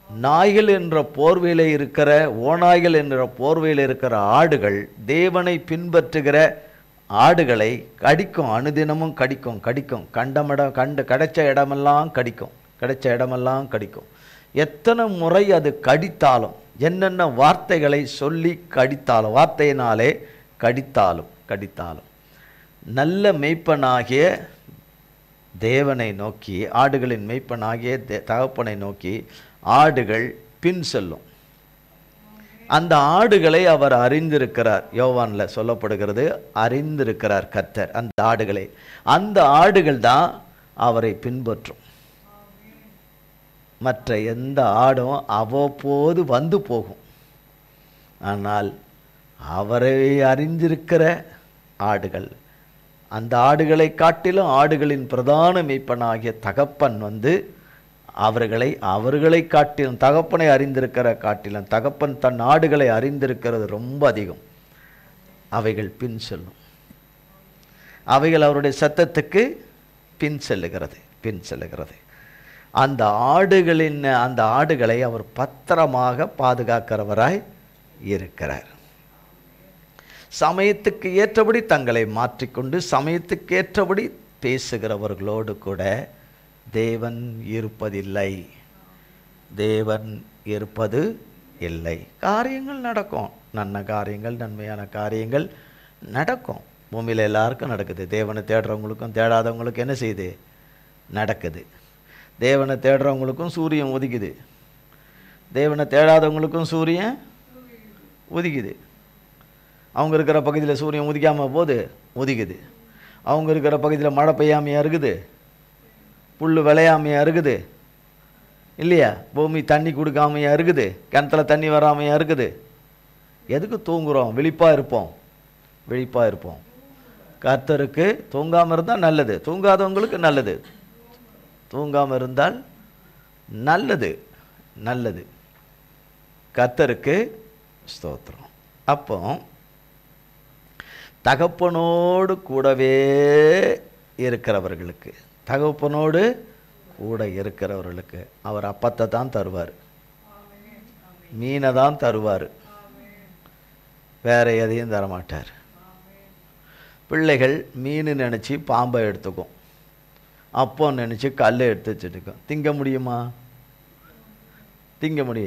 நாய்கள் என்ற போர்வையில் இருக்கிற, ஓநாய்கள் என்ற போர்வையில் இருக்கிற ஆடுகள் தேவனை பின்பற்றுகிற ஆடுகளை கடிக்கும், அனுதினமும் கடிக்கும். கிடைச்ச இடமெல்லாம் கடிக்கும். எத்தனை முறை அது கடித்தாலும், என்னென்ன வார்த்தைகளை சொல்லி கடித்தாலும், வார்த்தையினாலே கடித்தாலும் நல்ல மெய்ப்பனாகிய தேவனை நோக்கி, ஆடுகளின் மெய்ப்பனாகிய தகப்பனை நோக்கி ஆடுகள் பின் செல்லும். அந்த ஆடுகளை அவர் அறிந்திருக்கிறார். யோவானில் சொல்லப்படுகிறது, அறிந்திருக்கிறார் கர்த்தர் அந்த ஆடுகளை. அந்த ஆடுகள் தான் அவரை பின்பற்றும். மற்ற எந்த ஆடும் அவ்வப்போது வந்து போகும். ஆனால் அவரை அறிந்திருக்கிற ஆடுகள், அந்த ஆடுகளை காட்டிலும் ஆடுகளின் பிரதான மெய்ப்பனாகிய தகப்பன் வந்து அவர்களை காட்டிலும், தகப்பனை அறிந்திருக்கிற காட்டிலும், தகப்பன் தன் ஆடுகளை அறிந்திருக்கிறது ரொம்ப அதிகம். அவைகள் பின் செல்லும். அவைகள் அவருடைய சத்தத்துக்கு பின் செல்லுகிறது. அந்த ஆடுகளை அவர் பத்திரமாக பாதுகாக்கிறவராய் இருக்கிறார். சமயத்துக்கு ஏற்றபடி தங்களை மாற்றிக்கொண்டு சமயத்துக்கு ஏற்றபடி பேசுகிறவர்களோடு கூட தேவன் இருப்பது இல்லை. காரியங்கள் நடக்கும், நன்மையான காரியங்கள் நடக்கும். பூமியில் எல்லாருக்கும் நடக்குது. தேவனை தேடுறவங்களுக்கும் தேடாதவங்களுக்கும் என்ன செய்யுது? நடக்குது. தேவனை தேடுறவங்களுக்கும் சூரியன் உதிக்குது, தேவனை தேடாதவங்களுக்கும் சூரியன் உதிக்குது. அவங்க இருக்கிற பகுதியில் சூரியன் உதிக்காமல் போது உதிக்குது. அவங்க இருக்கிற பகுதியில் மழை பெய்யாமையாக இருக்குது, புல் விளையாமையாக இருக்குது இல்லையா? பூமி தண்ணி கொடுக்காமையாக இருக்குது, கிணத்துல தண்ணி வராமையாக இருக்குது. எதுக்கு தூங்குகிறோம்? விழிப்பாக இருப்போம். கர்த்தருக்கு தூங்காமல் இருந்தால் நல்லது, தூங்காதவங்களுக்கு நல்லது. தூங்காமல் இருந்தால் நல்லது. கர்த்தருக்கு ஸ்தோத்திரம். அப்போ தகப்பனோடு கூடவே இருக்கிறவர்களுக்கு, தகப்பனோடு கூட இருக்கிறவர்களுக்கு அவர் அப்பத்தை தான் தருவார், மீனை தான் தருவார், வேற எதையும் தரமாட்டார். பிள்ளைகள் மீன் நினச்சி பாம்பை எடுத்துக்கும், அப்போ நினச்சி கல்லை எடுத்து வச்சுட்டுக்கும். திங்க முடியும்.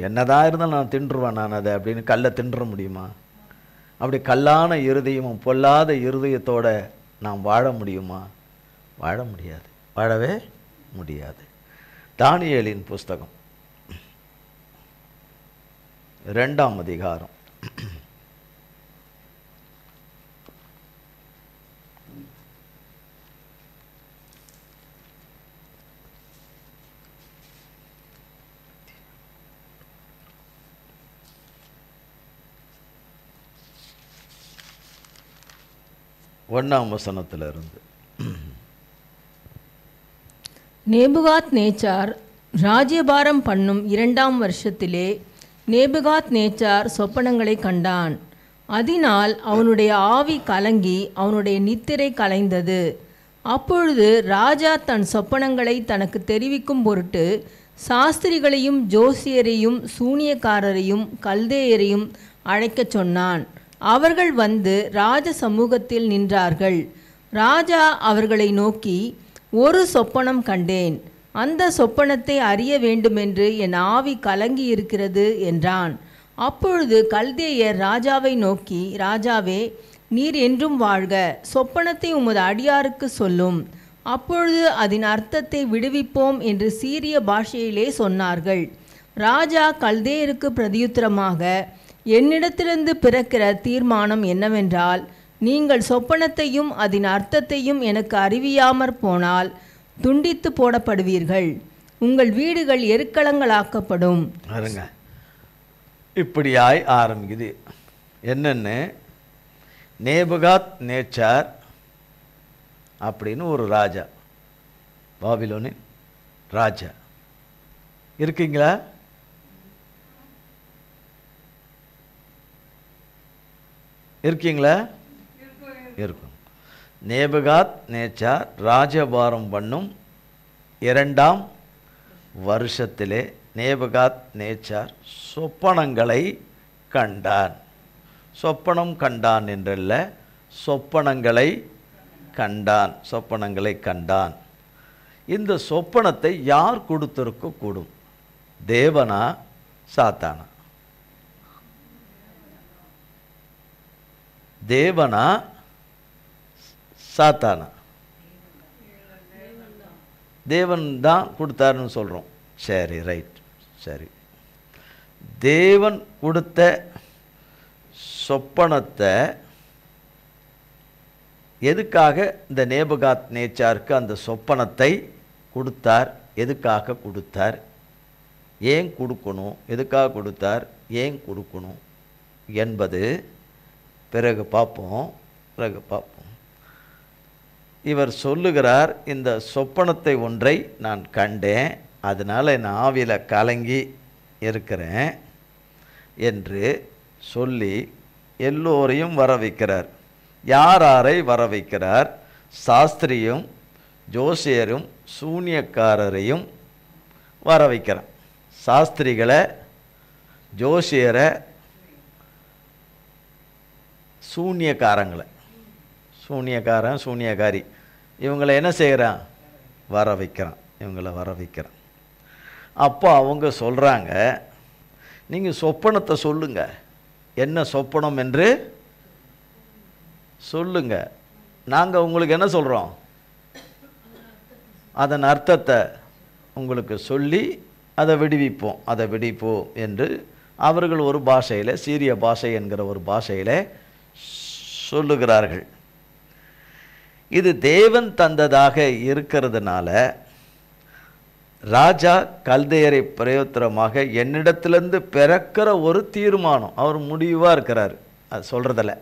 என்னதான் இருந்தாலும் நான் தின்றுவேன் நான் அதை அப்படின்னு கல்லை தின்ற முடியுமா? அப்படி கல்லான இருதயமும் பொல்லாத இருதயத்தோட நாம் வாழ முடியுமா? வாழவே முடியாது. தானியேலின் புஸ்தகம் 2ஆம் அதிகாரம். ஒன்றாம் வசனத்திலிருந்து. நேபுகாத் நேச்சார் ராஜ்யபாரம் பண்ணும் 2ஆம் வருஷத்திலே நேபுகாத் நேச்சார் சொப்பனங்களை கண்டான். அதனால் அவனுடைய ஆவி கலங்கி அவனுடைய நித்திரை கலைந்தது. அப்பொழுது ராஜா தன் சொப்பனங்களை தனக்கு தெரிவிக்கும் பொருட்டு சாஸ்திரிகளையும் ஜோசியரையும் சூனியக்காரரையும் கல்தேயரையும் அழைக்கச் சொன்னான். அவர்கள் வந்து ராஜ சமூகத்தில் நின்றார்கள். ராஜா அவர்களை நோக்கி, ஒரு சொப்பனம் கண்டேன். அந்த சொப்பனத்தை அறிய வேண்டுமென்று என் ஆவி கலங்கி இருக்கிறது என்றான். அப்பொழுது கல்தேயர் ராஜாவை நோக்கி, ராஜாவே, நீர் என்றும் வாழ்க, சொப்பனத்தை உமது அடியாருக்கு சொல்லும், அப்பொழுது அதன் அர்த்தத்தை விடுவிப்போம் என்று சீரிய பாஷையிலே சொன்னார்கள். ராஜா கல்தேயருக்கு பிரதியுத்தரமாக, என்னிடத்திலிருந்து பிறக்கிற தீர்மானம் என்னவென்றால், நீங்கள் சொப்பனத்தையும் அதன் அர்த்தத்தையும் எனக்கு அறிவியாமற் போனால் துண்டித்து போடப்படுவீர்கள், உங்கள் வீடுகள் எருக்களங்களாக்கப்படும். இப்படியாய் ஆரம்பிக்குது. என்னன்னு, நேபுகாத் நேச்சார் அப்படின்னு ஒரு ராஜா, பாபிலோனின் ராஜா. இருக்கீங்களா? இருக்கீங்களா? இருக்கும். நேபுகாத் நேச்சார் ராஜபாரம் பண்ணும் 2ஆம் வருஷத்திலே நேபுகாத் நேச்சார் சொப்பனங்களை கண்டான். சொப்பனம் கண்டான் என்றல்ல, சொப்பனங்களை கண்டான். சொப்பனங்களை கண்டான். இந்த சொப்பனத்தை யார் கொடுத்திருக்க கூடும்? தேவனா சாத்தானா? தேவனா சாத்தானா? தேவன் தான் கொடுத்தாருன்னு சொல்கிறோம். சரி, ரைட், சரி. தேவன் கொடுத்த சொப்பனத்தை எதுக்காக இந்த நேபுகாத் நேச்சாருக்கு அந்த சொப்பனத்தை கொடுத்தார்? எதுக்காக கொடுத்தார்? ஏன் கொடுக்கணும்? எதுக்காக கொடுத்தார்? ஏன் கொடுக்கணும் என்பது பிறகு பார்ப்போம். இவர் சொல்லுகிறார், இந்த சொப்பனத்தை ஒன்றை நான் கண்டேன், அதனால் என் ஆவியில் கலங்கி இருக்கிறேன் என்று சொல்லி எல்லோரையும் வர வைக்கிறார். யாரை வர வைக்கிறார்? சாஸ்திரியும் ஜோசியரும் சூனியக்காரரையும் வர வைக்கிறார். சாஸ்திரிகளை, ஜோசியரை, சூனியக்காரங்களை, சூனியக்காரன் சூனியக்காரி, இவங்களை என்ன செய்கிறான்? வர வைக்கிறான். இவங்களை வர வைக்கிறான். அப்போ அவங்க சொல்கிறாங்க, நீங்கள் சொப்பனத்தை சொல்லுங்க, என்ன சொப்பனம் என்று சொல்லுங்க, நாங்கள் உங்களுக்கு என்ன சொல்கிறோம்? அதன் அர்த்தத்தை உங்களுக்கு சொல்லி அதை விடுவிப்போம், அதை விடுவிப்போம் என்று அவர்கள் ஒரு பாஷையில், சீரிய பாஷை என்கிற ஒரு பாஷையில் சொல்லுகிறார்கள். இது தேவன் தந்ததாக இருக்கிறதுனால ராஜா கல்தேயரை பிரயோத்திரமாக என்னிடத்திலிருந்து பிறக்கிற ஒரு தீர்மானம், அவர் முடிவாக இருக்கிறார். அது சொல்கிறதில்ல,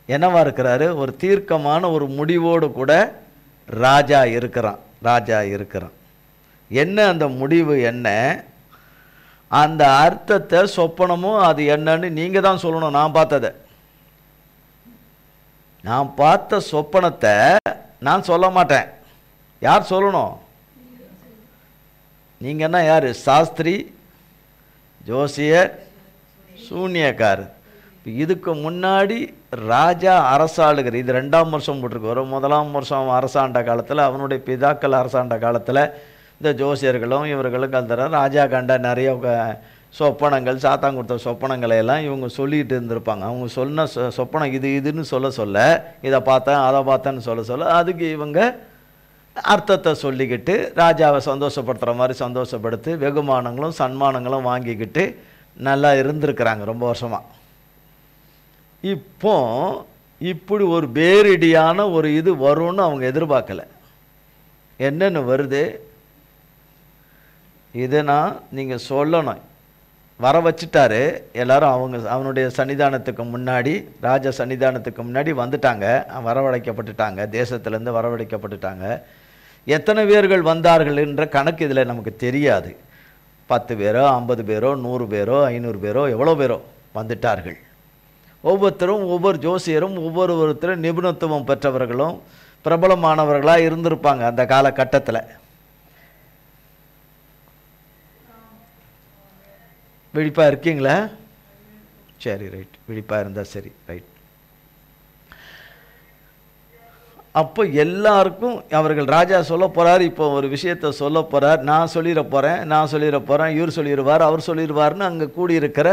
என்னவா இருக்கிறாரு? ஒரு தீர்க்கமான ஒரு முடிவோடு கூட ராஜா இருக்கிறான். என்ன அந்த முடிவு? என்ன அந்த அர்த்தத்தை, சொப்பனமும் அது என்னன்னு நீங்கள் தான் சொல்லணும். நான் பார்த்த சொப்பனத்தை நான் சொல்ல மாட்டேன். யார் சொல்லணும்? நீங்கன்னா யார்? சாஸ்திரி, ஜோசியர், சூனியக்காரர். இதுக்கு முன்னாடி ராஜா அரசாளுகிற, இது 2ஆம் வருஷம் போட்டிருக்கு. ஒரு 1ஆம் வருஷம் அரசாண்ட காலத்தில், அவனுடைய பிதாக்கள் அரசாண்ட காலத்தில் இந்த ஜோசியர்களும் இவர்களும் கலந்துற ராஜா கண்ட நிறைய சொப்பனங்கள், சாத்தான் கொடுத்த சொப்பனங்களை எல்லாம் இவங்க சொல்லிகிட்டு இருந்திருப்பாங்க. அவங்க சொன்ன சொப்பனம் இதுன்னு சொல்ல இதை பார்த்தேன் அதை பார்த்தேன்னு சொல்ல அதுக்கு இவங்க அர்த்தத்தை சொல்லிக்கிட்டு ராஜாவை சந்தோஷப்படுத்துகிற மாதிரி சந்தோஷப்படுத்தி வெகுமானங்களும் சன்மானங்களும் வாங்கிக்கிட்டு நல்லா இருந்திருக்கிறாங்க ரொம்ப வருஷமாக. இப்போ இப்படி ஒரு பேரிடியான ஒரு இது வரும்னு அவங்க எதிர்பார்க்கலை. என்னென்னு வருது இதுனா நீங்கள் சொல்லணும். வர வச்சுட்டாரு எல்லாரும். அவனுடைய சன்னிதானத்துக்கு முன்னாடி, ராஜ சன்னிதானத்துக்கு முன்னாடி வந்துட்டாங்க, வரவழைக்கப்பட்டுட்டாங்க, தேசத்துலேருந்து வரவழைக்கப்பட்டுட்டாங்க. எத்தனை பேர்கள் வந்தார்கள் என்ற கணக்கு இதில் நமக்கு தெரியாது. 10 பேரோ 50 பேரோ 100 பேரோ 500 பேரோ எவ்வளோ பேரோ வந்துட்டார்கள். ஒவ்வொருத்தரும் ஒவ்வொரு ஜோசியரும் ஒவ்வொருத்தரும் நிபுணத்துவம் பெற்றவர்களும் பிரபலமானவர்களாக இருந்திருப்பாங்க அந்த காலகட்டத்தில். விழிப்பாக இருக்கீங்களா? சரி, ரைட். விழிப்பாக இருந்தால் சரி, ரைட். அப்போ எல்லாருக்கும் அவர்கள் ராஜா சொல்ல போகிறார். இப்போ ஒரு விஷயத்தை சொல்ல போகிறார். நான் சொல்லிட போகிறேன், இவர் சொல்லிடுவார், அவர் சொல்லிடுவார்னு அங்கே கூடியிருக்கிற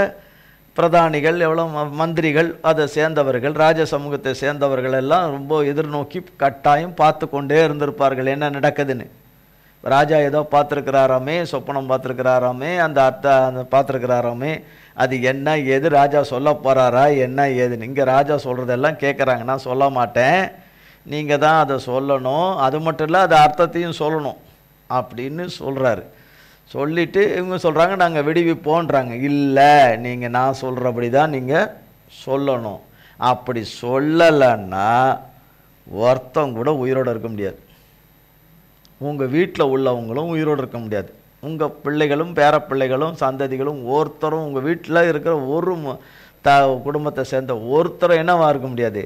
பிரதானிகள், எவ்வளோ மந்திரிகள், அதை சேர்ந்தவர்கள், ராஜ சமூகத்தை சேர்ந்தவர்கள் எல்லாம் ரொம்ப எதிர்நோக்கி கட்டாயம் பார்த்து கொண்டே இருந்திருப்பார்கள் என்ன நடக்குதுன்னு. ராஜா ஏதோ பார்த்துருக்கிறாராமே, சொப்பனம் பார்த்துருக்கிறாராமே, அந்த பார்த்துருக்கிறாராமே, அது என்ன ஏது ராஜா சொல்ல போகிறாரா என்ன ஏதுன்னு. இங்கே ராஜா சொல்கிறதெல்லாம் கேட்குறாங்க. நான் சொல்ல மாட்டேன், நீங்கள் தான் அதை சொல்லணும், அது மட்டும் இல்லை அது அர்த்தத்தையும் சொல்லணும் அப்படின்னு சொல்கிறாரு. சொல்லிவிட்டு இவங்க சொல்கிறாங்க நாங்கள் விடுவிப்போன்றாங்க. இல்லை, நீங்கள் நான் சொல்கிறபடி தான் நீங்கள் சொல்லணும். அப்படி சொல்லலைன்னா ஒருத்தம் கூட உயிரோடு இருக்க முடியாது. உங்கள் வீட்டில் உள்ளவங்களும் உயிரோடு இருக்க முடியாது. உங்கள் பிள்ளைகளும் பேரப்பிள்ளைகளும் சந்ததிகளும் ஒருத்தரும் உங்கள் வீட்டில் இருக்கிற ஒரு குடும்பத்தை சேர்ந்த ஒருத்தரும் என்னவாக இருக்க முடியாது,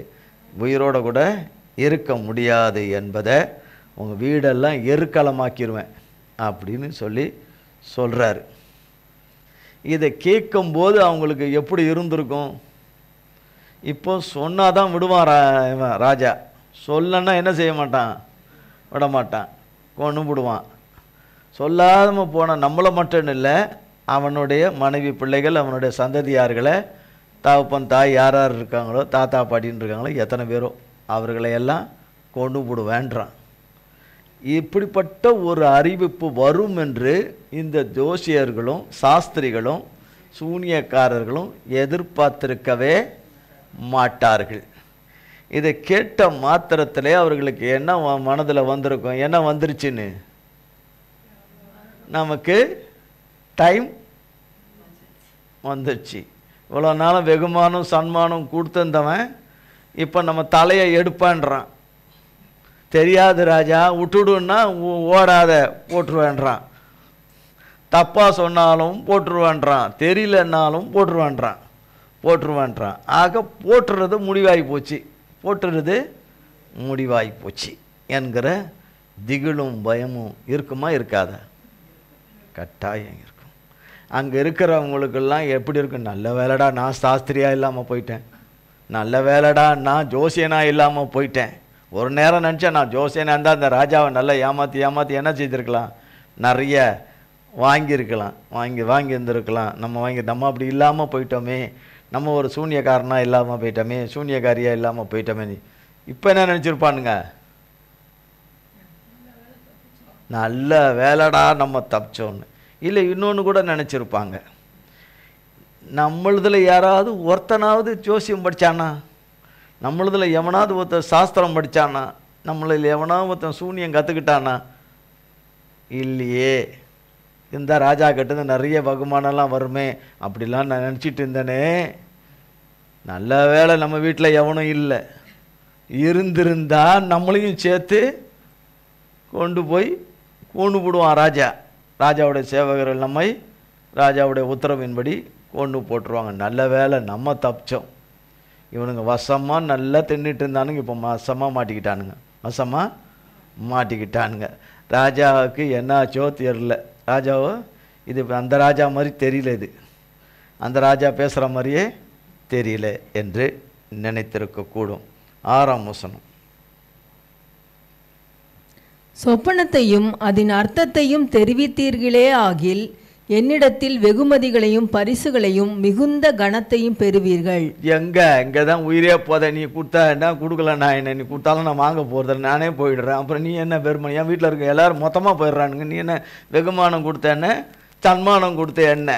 உயிரோடு கூட இருக்க முடியாது என்பதை உங்கள் வீடெல்லாம் எருக்களமாக்கிடுவேன் அப்படின்னு சொல்கிறாரு. இதை கேட்கும்போது அவங்களுக்கு எப்படி இருந்திருக்கும்? இப்போ சொன்னால் தான் விடுவான் ராஜா. சொல்லன்னா என்ன செய்ய மாட்டான், விட மாட்டான், கொண்டு விடுவான். சொல்லாமல் போன நம்மளை மட்டும் இல்லை, அவனுடைய மனைவி பிள்ளைகள், அவனுடைய சந்ததியார்களை, தாப்பன் தாய் யார் யார் இருக்காங்களோ, தாத்தா பாட்டின்னு இருக்காங்களோ எத்தனை பேரோ அவர்களையெல்லாம் கொண்டு விடுவேன்றான். இப்படிப்பட்ட ஒரு அறிவிப்பு வரும் என்று இந்த ஜோசியர்களும் சாஸ்திரிகளும் சூனியக்காரர்களும் எதிர்பார்த்திருக்கவே மாட்டார்கள். இதை கேட்ட மாத்திரத்திலே அவர்களுக்கு என்ன மனதில் வந்திருக்கும், என்ன வந்துருச்சுன்னு, நமக்கு டைம் வந்துடுச்சு. இவ்வளோ நாளும் வெகுமானம் சன்மானம் கொடுத்துருந்தவன் இப்போ நம்ம தலையை எடுப்பான்றான். தெரியாது ராஜா விட்டுடுன்னா ஓடாத போட்டுருவேன்றான். தப்பாக சொன்னாலும் போட்டுருவேன்றான், தெரியலன்னாலும் போட்டுருவேன்றான். ஆக போட்டுறது முடிவாகி போச்சு என்கிற திகிலும் பயமும் இருக்குமா இருக்காதா? கட்டாயம் இருக்கும். அங்கே இருக்கிறவங்களுக்கெல்லாம் எப்படி இருக்கும், நல்ல வேலைடா நான் சாஸ்திரியாக இல்லாமல் போயிட்டேன், நல்ல வேலைடா நான் ஜோசியனாக இல்லாமல் போயிட்டேன். ஒரு நேரம் நினச்சேன் நான் ஜோசியனாக இருந்தால் அந்த ராஜாவை நல்லா ஏமாற்றி என்ன செய்திருக்கலாம், நிறைய வாங்கியிருக்கலாம், வாங்கி இருந்திருக்கலாம். நம்ம அப்படி இல்லாமல் போயிட்டோமே, நம்ம ஒரு சூனியக்காரனாக இல்லாமல் போயிட்டோமே, சூனியக்காரியாக இல்லாமல் போயிட்டோமே. இப்போ என்ன நினச்சிருப்பானுங்க, நல்ல வேலைடா நம்ம தப்பிச்சோன்னு. இல்லை இன்னொன்று கூட நினச்சிருப்பாங்க, நம்மளதில் யாராவது ஒருத்தனாவது ஜோசியம் படித்தானா, நம்மளதில் எவனாவது ஒருத்தர் சாஸ்திரம் படித்தானா, நம்மளில் எவனாவது ஒருத்தன் சூனியம் கற்றுக்கிட்டானா, இல்லையே, இந்த ராஜா கிட்டது நிறைய பகுமானெல்லாம் வருமே அப்படிலாம் நான் நினச்சிட்டு இருந்தேனே, நல்ல வேளை நம்ம வீட்டில் எவனும் இல்லை, இருந்திருந்தா நம்மளையும் சேர்த்து கொண்டு போடுவான் ராஜாவுடைய சேவகர்கள் நம்மை ராஜாவுடைய உத்தரவின்படி கொண்டு போட்டுருவாங்க. நல்ல வேளை நம்ம தப்பிச்சோம். இவனுங்க வசமாக நல்லா தின்னுட்டு இருந்தானுங்க, இப்போ வசமாக மாட்டிக்கிட்டானுங்க. ராஜாவுக்கு என்னாச்சோ தெரியல, ராஜாவோ இது அந்த ராஜா மாதிரி தெரியல, இது அந்த ராஜா பேசுகிற மாதிரியே தெரியல என்று நினைத்திருக்கக்கூடும். 6ஆம் வசனம். சொப்பனத்தையும் அதன் அர்த்தத்தையும் தெரிவித்தீர்களே ஆகில் என்னிடத்தில் வெகுமதிகளையும் பரிசுகளையும் மிகுந்த கனத்தையும் பெறுவீர்கள். இங்கே தான் உயிரே போத, நீ கொடுத்தா என்ன கொடுக்கல, நான் என்ன நீ கொடுத்தாலும் நான் வாங்க போகிறதில்ல, நானே போயிடுறேன். அப்புறம் நீ என்ன பெருமை, என் வீட்டில் இருக்க எல்லோரும் மொத்தமாக போயிடுறானுங்க, நீ என்ன வெகுமானம் கொடுத்த என்ன, சன்மானம் கொடுத்த என்ன,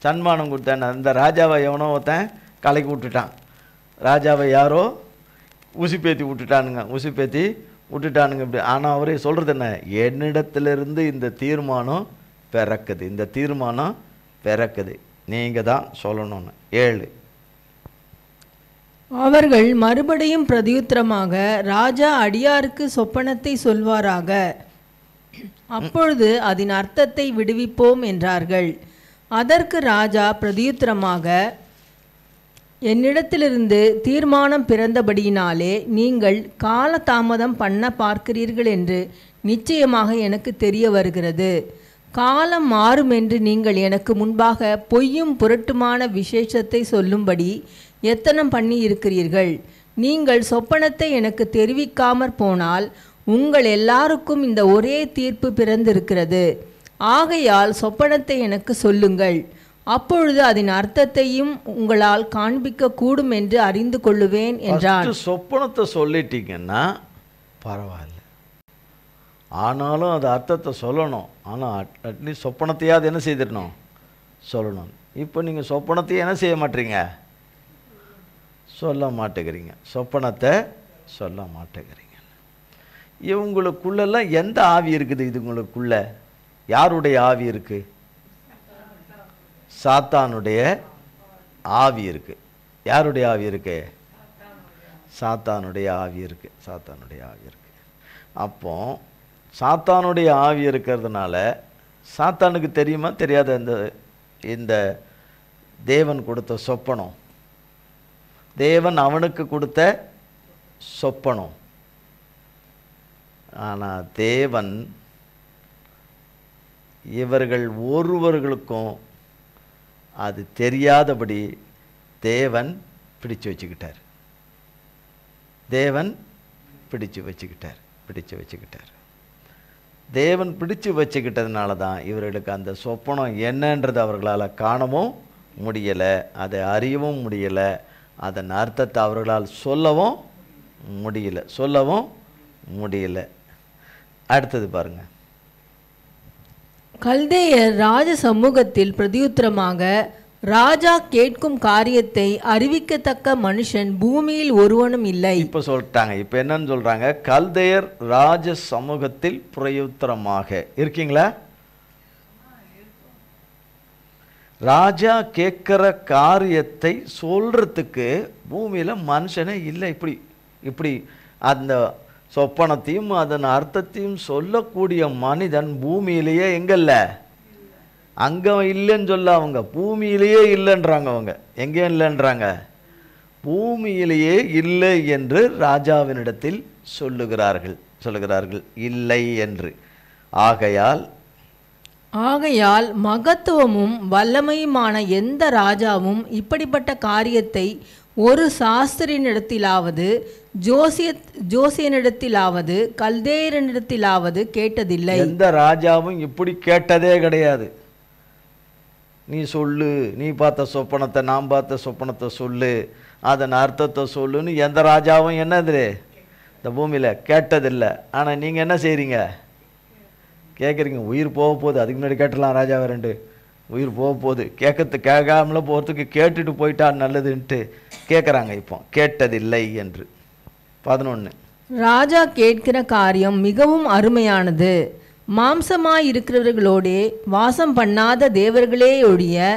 சன்மானம் கொடுத்த என்ன. இந்த ராஜாவை எவனோ ஒருத்தன் கலைக்கு விட்டுட்டான், ராஜாவை யாரோ உசிப்பேத்தி விட்டுட்டானுங்க இப்படி. ஆனால் அவரே சொல்கிறது என்ன, என்னிடத்திலிருந்து இந்த தீர்மானம் பிறக்குது, இந்த தீர்மானம் பிறக்குது, நீங்கள் தான் சொல்லணும்னு. 7. அவர்கள் மறுபடியும் பிரதியுத்தரமாக, ராஜா அடியாருக்கு சொப்பனத்தை சொல்வாராக, அப்பொழுது அதன் அர்த்தத்தை விடுவிப்போம் என்றார்கள். அதற்கு ராஜா பிரதியுத்தரமாக, என்னிடத்திலிருந்து தீர்மானம் பிறந்தபடியினாலே நீங்கள் காலதாமதம் பண்ண பார்க்கிறீர்கள் என்று நிச்சயமாக எனக்கு தெரிய வருகிறது. காலம் மாறும் என்று நீங்கள் எனக்கு முன்பாக பொய்யும் புரட்டுமான விசேஷத்தை சொல்லும்படி எத்தனம் பண்ணி இருக்கிறீர்கள். நீங்கள் சொப்பனத்தை எனக்கு தெரிவிக்காமற் போனால் உங்கள் எல்லாருக்கும் இந்த ஒரே தீர்ப்பு பிறந்திருக்கிறது. ஆகையால் சொப்பனத்தை எனக்கு சொல்லுங்கள், அப்பொழுது அதன் அர்த்தத்தையும் உங்களால் காண்பிக்க கூடும் என்று அறிந்து கொள்ளுவேன் என்றான். சொப்பனத்தை சொல்லிட்டீங்கன்னா பரவாயில்ல, ஆனாலும் அது அர்த்தத்தை சொல்லணும். ஆனால் அட்லீஸ்ட் சொப்பனத்தையாவது என்ன செய்திடணும், சொல்லணும். இப்போ நீங்கள் சொப்பனத்தையே என்ன செய்ய மாட்டீங்க, சொல்ல மாட்டேங்கிறீங்க, சொப்பனத்தை சொல்ல மாட்டேங்கிறீங்க. இவங்களுக்குள்ளெல்லாம் எந்த ஆவி இருக்குது, இதுங்களுக்குள்ள யாருடைய ஆவி இருக்குது, சாத்தானுடைய ஆவி இருக்குது. யாருடைய ஆவி இருக்கு, சாத்தானுடைய ஆவி இருக்குது, சாத்தானுடைய ஆவி இருக்குது. அப்போ சாத்தானுடைய ஆவி இருக்கிறதுனால சாத்தானுக்கு தெரியுமா தெரியாத இந்த தேவன் கொடுத்த சொப்பனம், தேவன் அவனுக்கு கொடுத்த சொப்பனம். ஆனால் தேவன் இவர்கள் ஒருவர்களுக்கும் அது தெரியாதபடி தேவன் பிடிச்சு வச்சுக்கிட்டார், தேவன் பிடிச்சு வச்சுக்கிட்டார். தேவன் பிடிச்சு வச்சுக்கிட்டதுனால தான் இவர்களுக்கு அந்த சொப்பனம் என்னன்றது அவர்களால் காணவும் முடியலை, அதை அறியவும் முடியலை, அதன் அர்த்தத்தை அவர்களால் சொல்லவும் முடியல. அடுத்தது பாருங்க. கல்தேயர் ராஜ சமூகத்தில் பிரதியுத்தரமாக, ராஜா கேட்கும் காரியத்தை அறிவிக்கத்தக்க மனுஷன் பூமியில் ஒருவனும் இல்லை. இப்போ சொல்லிட்டாங்க. இப்போ என்னன்னு சொல்றாங்க, கல்தேயர் ராஜ சமூகத்தில் பிரயுத்தரமாக இருக்கீங்களா? ராஜா கேட்கிற காரியத்தை சொல்றதுக்கு பூமியில மனுஷனே இல்லை. இப்படி அந்த சொப்பனத்தையும் அதன் அர்த்தத்தையும் சொல்லக்கூடிய மனிதன் பூமியிலேயே எங்கல்ல, அங்கே இல்லைன்னு சொல்ல, அவங்க பூமியிலேயே இல்லைன்றாங்க. அவங்க எங்கே இல்லைன்றாங்க, பூமியிலேயே இல்லை என்று ராஜாவினிடத்தில் சொல்லுகிறார்கள் இல்லை என்று. ஆகையால் மகத்துவமும் வல்லமையுமான எந்த ராஜாவும் இப்படிப்பட்ட காரியத்தை ஒரு சாஸ்திரியினிடத்திலாவது ஜோசியனிடத்திலாவது கல்தேயரிடத்திலாவது கேட்டதில்லை. எந்த ராஜாவும் இப்படி கேட்டதே கிடையாது. நீ சொல்லு, நீ பார்த்த சொப்பனத்தை, நான் பார்த்த சொப்பனத்தை சொல்லு, அதன் அர்த்தத்தை சொல்லுன்னு எந்த ராஜாவும் என்னது இந்த பூமியில் கேட்டதில்லை. ஆனால் நீங்கள் என்ன செய்கிறீங்க, கேட்குறீங்க. உயிர் போக போகுது, அதுக்கு முன்னாடி கேட்டலாம் ராஜாவை 2 உயிர் போக போகுது, கேட்காமல போகிறதுக்கு கேட்டுட்டு போயிட்டா நல்லதுன்ட்டு கேட்குறாங்க. இப்போ கேட்டதில்லை என்று. 11. ராஜா கேட்கிற காரியம் மிகவும் அருமையானது, மாம்சமாயிருக்கிறவர்களோடே வாசம் பண்ணாத தேவர்களேயொழிய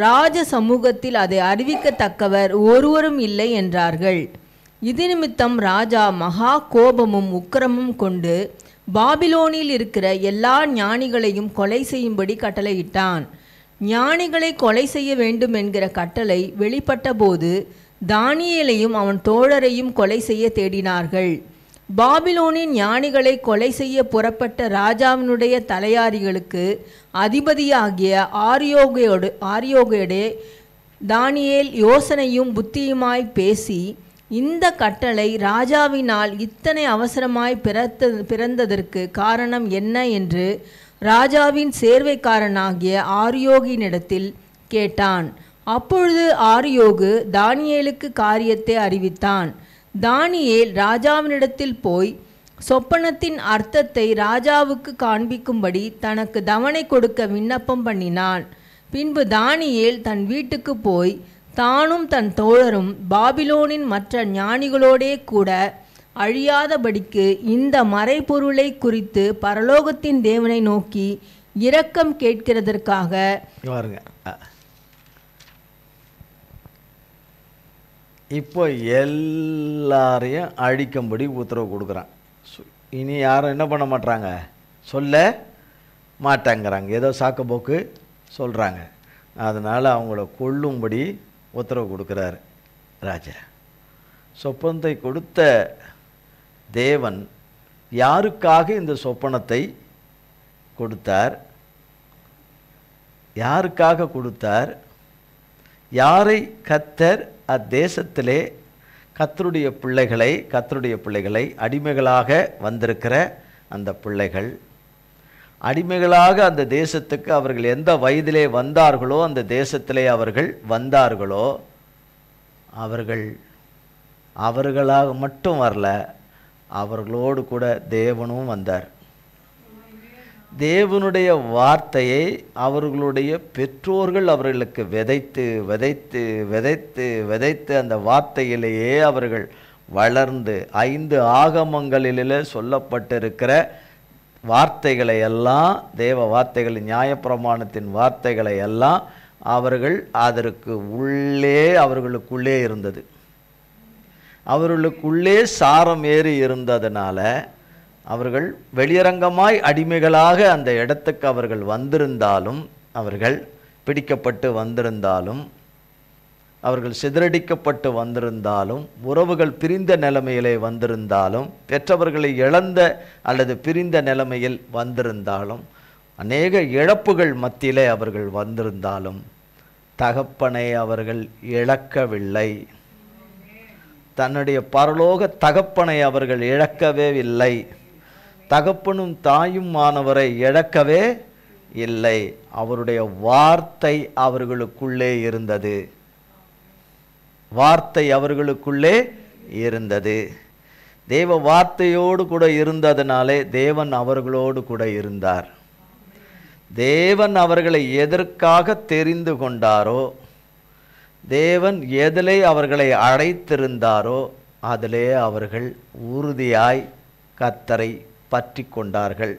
ராஜ சமூகத்தில் அதை அறிவிக்கத்தக்கவர் ஒருவரும் இல்லை என்றார்கள். இது நிமித்தம் ராஜா மகா கோபமும் உக்கிரமும் கொண்டு பாபிலோனில் இருக்கிற எல்லா ஞானிகளையும் கொலை செய்யும்படி கட்டளையிட்டான். ஞானிகளை கொலை செய்ய வேண்டும் என்கிற கட்டளை வெளிப்பட்ட போது தானியேலையும் அவன் தோழரையும் கொலை செய்ய தேடினார்கள். பாபிலோனின் ஞானிகளை கொலை செய்ய புறப்பட்ட ராஜாவினுடைய தலையாரிகளுக்கு அதிபதியாகிய ஆரியோகோடே தானியேல் யோசனையும் புத்தியுமாய் பேசி, இந்த கட்டளை ராஜாவினால் இத்தனை அவசரமாய் பிறந்ததற்கு காரணம் என்ன என்று ராஜாவின் சேர்வைக்காரனாகிய ஆரியோகினிடத்தில் கேட்டான். அப்பொழுது ஆரியோகு தானியேலுக்கு காரியத்தை அறிவித்தான். தானியேல் ராஜாவினிடத்தில் போய் சொப்பனத்தின் அர்த்தத்தை ராஜாவுக்கு காண்பிக்கும்படி தனக்கு தவணை கொடுக்க விண்ணப்பம் பண்ணினான். பின்பு தானியேல் தன் வீட்டுக்கு போய் தானும் தன் தோழரும் பாபிலோனின் மற்ற ஞானிகளோடே கூட அழியாதபடிக்கு இந்த மறைபொருளை குறித்து பரலோகத்தின் தேவனை நோக்கி இரக்கம் கேட்கிறதற்காக இப்போ எல்லாரையும் அழிக்கும்படி உத்தரவு கொடுக்குறான். இனி யாரும் என்ன பண்ண மாட்டாங்க, சொல்ல மாட்டாங்கிறாங்க, ஏதோ சாக்குப்போக்கு சொல்கிறாங்க. அதனால் அவங்கள கொல்லும்படி உத்தரவு கொடுக்குறாரு ராஜா. சொப்பனத்தை கொடுத்த தேவன் யாருக்காக இந்த சொப்பனத்தை கொடுத்தார், யாருக்காக கொடுத்தார், யாரை கர்த்தர் அத்தேசத்திலே கர்த்தருடைய பிள்ளைகளை அடிமைகளாக வந்திருக்கிற அந்த பிள்ளைகள், அடிமைகளாக அந்த தேசத்துக்கு அவர்கள் எந்த வயதிலே வந்தார்களோ, அந்த தேசத்திலே அவர்கள் வந்தார்களோ, அவர்களாக மட்டும் வரல, அவர்களோடு கூட தேவனும் வந்தார். தேவனுடைய வார்த்தையை அவர்களுடைய பெற்றோர்கள் அவர்களுக்கு விதைத்து விதைத்து விதைத்து விதைத்து அந்த வார்த்தையிலேயே அவர்கள் வளர்ந்து 5 ஆகமங்களிலே சொல்லப்பட்டிருக்கிற வார்த்தைகளை எல்லாம், தேவ வார்த்தைகள், நியாயப்பிரமாணத்தின் வார்த்தைகளை எல்லாம் அவர்கள் அதற்கு அவர்களுக்குள்ளே இருந்தது. அவர்களுக்குள்ளே சாரம் ஏறி இருந்ததுனால அவர்கள் வெளியரங்கமாய் அடிமைகளாக அந்த இடத்துக்கு அவர்கள் வந்திருந்தாலும், அவர்கள் பிடிக்கப்பட்டு வந்திருந்தாலும், அவர்கள் சிதறடிக்கப்பட்டு வந்திருந்தாலும், உறவுகள் பிரிந்த நிலைமையிலே வந்திருந்தாலும், பெற்றவர்களை இழந்த அல்லது பிரிந்த நிலைமையில் வந்திருந்தாலும், அநேக இழப்புகள் மத்தியிலே அவர்கள் வந்திருந்தாலும் தகப்பனை அவர்கள் இழக்கவில்லை. தன்னுடைய பரலோக தகப்பனை அவர்கள் இழக்கவே இல்லை. தகப்பனும் தாயுமானவரை இழக்கவே இல்லை. அவருடைய வார்த்தை அவர்களுக்குள்ளே இருந்தது. வார்த்தை அவர்களுக்குள்ளே இருந்தது. தேவ வார்த்தையோடு கூட இருந்ததனாலே தேவன் அவர்களோடு கூட இருந்தார். தேவன் அவர்களை எதற்காக தெரிந்து கொண்டாரோ, தேவன் எதிலே அவர்களை அழைத்திருந்தாரோ அதிலே அவர்கள் உறுதியாய் கர்த்தரை பற்றி கொண்டார்கள்.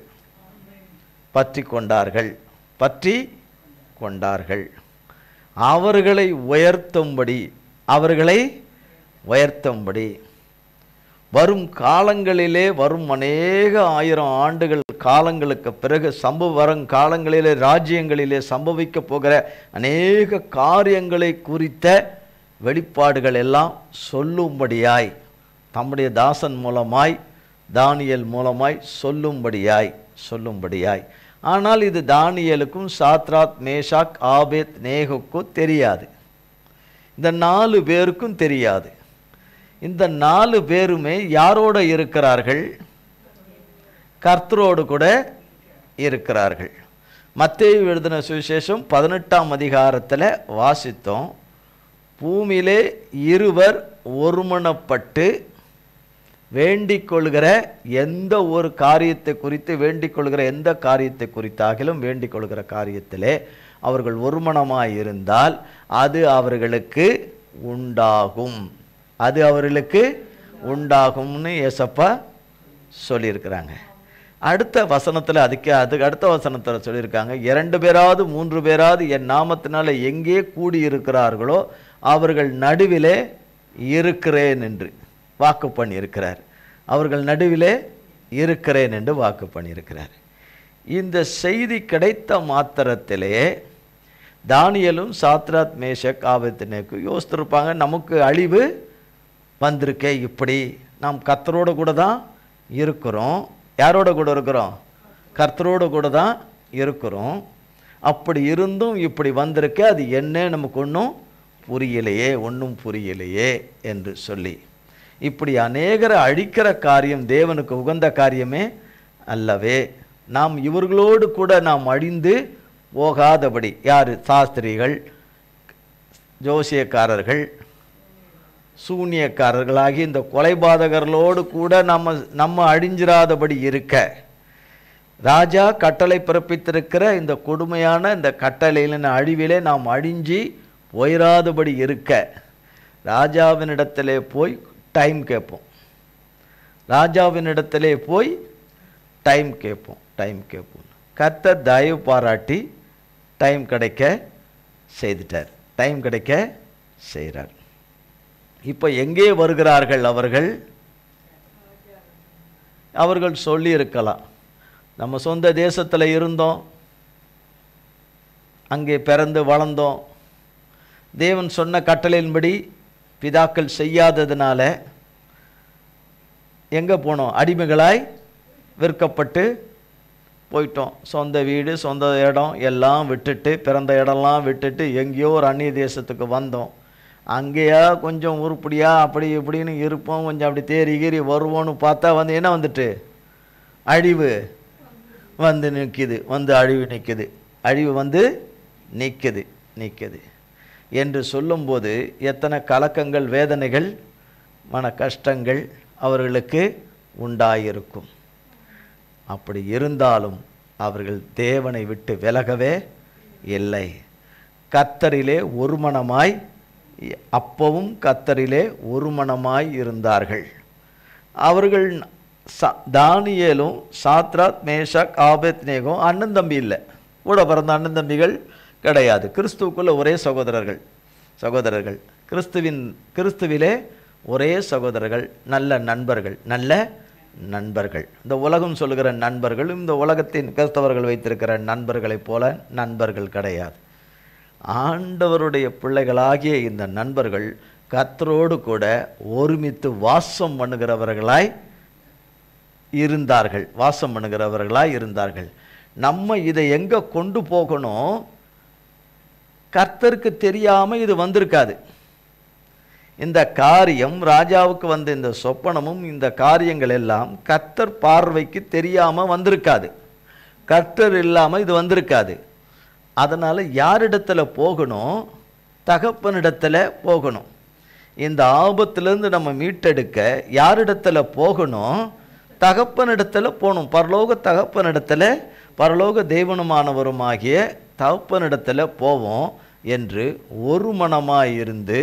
அவர்களை உயர்த்தும்படி வரும் காலங்களிலே, வரும் அநேக 1000 ஆண்டுகள் காலங்களுக்கு பிறகு வரும் காலங்களிலே ராஜ்யங்களிலே சம்பவிக்க போகிற அநேக காரியங்களை குறித்த வெளிப்பாடுகள் எல்லாம் சொல்லும்படியாய் தம்முடைய தாசன் மூலமாய், தானியேல் மூலமாய் சொல்லும்படியாய். ஆனால் இது தானியேலுக்கும் சாத்ராக், மேஷாக், ஆபேத் நேகோக்கும் தெரியாது. இந்த 4 பேருக்கும் தெரியாது. இந்த 4 பேருமே யாரோடு இருக்கிறார்கள்? கர்த்தரோடு கூட இருக்கிறார்கள். மத்தேயு எழுதின சுவிசேஷம் 18ஆம் அதிகாரத்தில் வாசித்தோம். பூமியிலே 2 ஒருமனப்பட்டு வேண்டிக் கொள்கிற எந்த ஒரு காரியத்தை குறித்து, வேண்டிக் கொள்கிற எந்த காரியத்தை குறித்தாகிலும், வேண்டிக் கொள்கிற காரியத்திலே அவர்கள் ஒருமனமாய் இருந்தால் அது அவர்களுக்கு உண்டாகும்னு ஏசப்பா சொல்லியிருக்கிறாங்க. அடுத்த வசனத்தில் அதுக்கு அடுத்த வசனத்தில் சொல்லியிருக்காங்க, 2 பேராவது 3 பேராவது என் நாமத்தினால எங்கே கூடியிருக்கிறார்களோ அவர்கள் நடுவிலே இருக்கிறேன் என்று வாக்கு பண்ணியிருக்கிறார். அவர்கள் நடுவிலே இருக்கிறேன் என்று வாக்கு பண்ணியிருக்கிறார். இந்த செய்தி கிடைத்த மாத்திரத்திலே தானியேலும் சாத்ராக், மேஷாக், ஆபேத்நேகோ யோசித்திருப்பாங்க, நமக்கு அழிவு வந்திருக்கே, இப்படி நாம் கர்த்தரோடு கூட தான் இருக்கிறோம். யாரோட கூட இருக்கிறோம்? கர்த்தரோடு கூட தான் இருக்கிறோம். அப்படி இருந்தும் இப்படி வந்திருக்க, அது என்ன நமக்கு ஒன்றும் புரியலையே என்று சொல்லி, இப்படி அநேகரை அழிக்கிற காரியம் தேவனுக்கு உகந்த காரியமே அல்லவே நாம் இவர்களோடு கூட நாம் அழிந்து போகாதபடி. யார்? சாஸ்திரிகள், ஜோசியக்காரர்கள், சூனியக்காரர்களாகி இந்த கொலைபாதகர்களோடு கூட நம்ம அழிஞ்சிராதபடி இருக்க ராஜா கட்டளை பிறப்பித்திருக்கிற இந்த கொடுமையான இந்த கட்டளையின அழிவிலே நாம் அழிஞ்சி போயிராதபடி இருக்க ராஜாவினிடத்திலே போய் டைம் கேட்போம். ராஜாவினிடத்திலே போய் டைம் கேட்போம். கர்த்தர் தயவு பாராட்டி டைம் கிடைக்க செய்துட்டார். டைம் கிடைக்க செய்கிறார். இப்போ எங்கே வருகிறார்கள் அவர்கள் சொல்லி இருக்கலாம், நம்ம சொந்த தேசத்தில் இருந்தோம், அங்கே பிறந்து வளர்ந்தோம், தேவன் சொன்ன கட்டளையின்படி பிதாக்கள் செய்யாததுனால எங்கே போனோம்? அடிமைகளாய் விற்கப்பட்டு போயிட்டோம். சொந்த வீடு, சொந்த இடம் எல்லாம் விட்டுட்டு, பிறந்த இடம்லாம் விட்டுட்டு எங்கேயோ ஒரு அந்நிய தேசத்துக்கு வந்தோம். அங்கேயா கொஞ்சம் உருப்படியா அப்படி இப்படின்னு இருப்போம், கொஞ்சம் அப்படி தேறி கீறி வருவோன்னு பார்த்தா என்ன வந்துட்டு அழிவு வந்து நிற்கிது. அழிவு வந்து நிற்குது என்று சொல்லும்போது எத்தனை கலக்கங்கள், வேதனைகள், மன கஷ்டங்கள் அவர்களுக்கு உண்டாயிருக்கும். அப்படி இருந்தாலும் அவர்கள் தேவனை விட்டு விலகவே இல்லை. கர்த்தரிலே ஒரு மனமாய், அப்பவும் கர்த்தரிலே ஒரு மனமாய் இருந்தார்கள். அவர்கள் தானியேலும் சாத்ராக், மேஷாக், ஆபேத்நேகோ அண்ணன் தம்பி இல்லை, கூட பிறந்த அண்ணன் தம்பிகள் கிடையாது. கிறிஸ்துவுக்குள்ள ஒரே சகோதரர்கள், கிறிஸ்துவிலே ஒரே சகோதரர்கள், நல்ல நண்பர்கள். இந்த உலகம் சொல்லுகிற நண்பர்கள், இந்த உலகத்தின் கிறிஸ்தவர்கள் வைத்திருக்கிற நண்பர்களைப் போல நண்பர்கள் கிடையாது. ஆண்டவருடைய பிள்ளைகளாகிய இந்த நண்பர்கள் கர்த்தரோடு கூட ஒருமித்து வாசம் பண்ணுகிறவர்களாய் இருந்தார்கள். நம்ம இதை எங்கே கொண்டு போகணும்? கர்த்தருக்கு தெரியாமல் இது வந்திருக்காது. இந்த காரியம் ராஜாவுக்கு வந்த இந்த சொப்பனமும் இந்த காரியங்கள் எல்லாம் கர்த்தர் பார்வைக்கு தெரியாமல் வந்திருக்காது. கர்த்தர் இல்லாமல் இது வந்திருக்காது. அதனால் யாரிடத்தில் போகணும்? தகப்பனிடத்தில் போகணும். இந்த ஆபத்திலிருந்து நம்ம மீட்டெடுக்க யாரிடத்தில் போகணும்? தகப்பனிடத்தில் போகணும். தகப்பனிடத்தில், பரலோக தேவனுமானவருமாகிய தகப்பனிடத்தில் போவோம் என்று ஒரு மனமாயிருந்து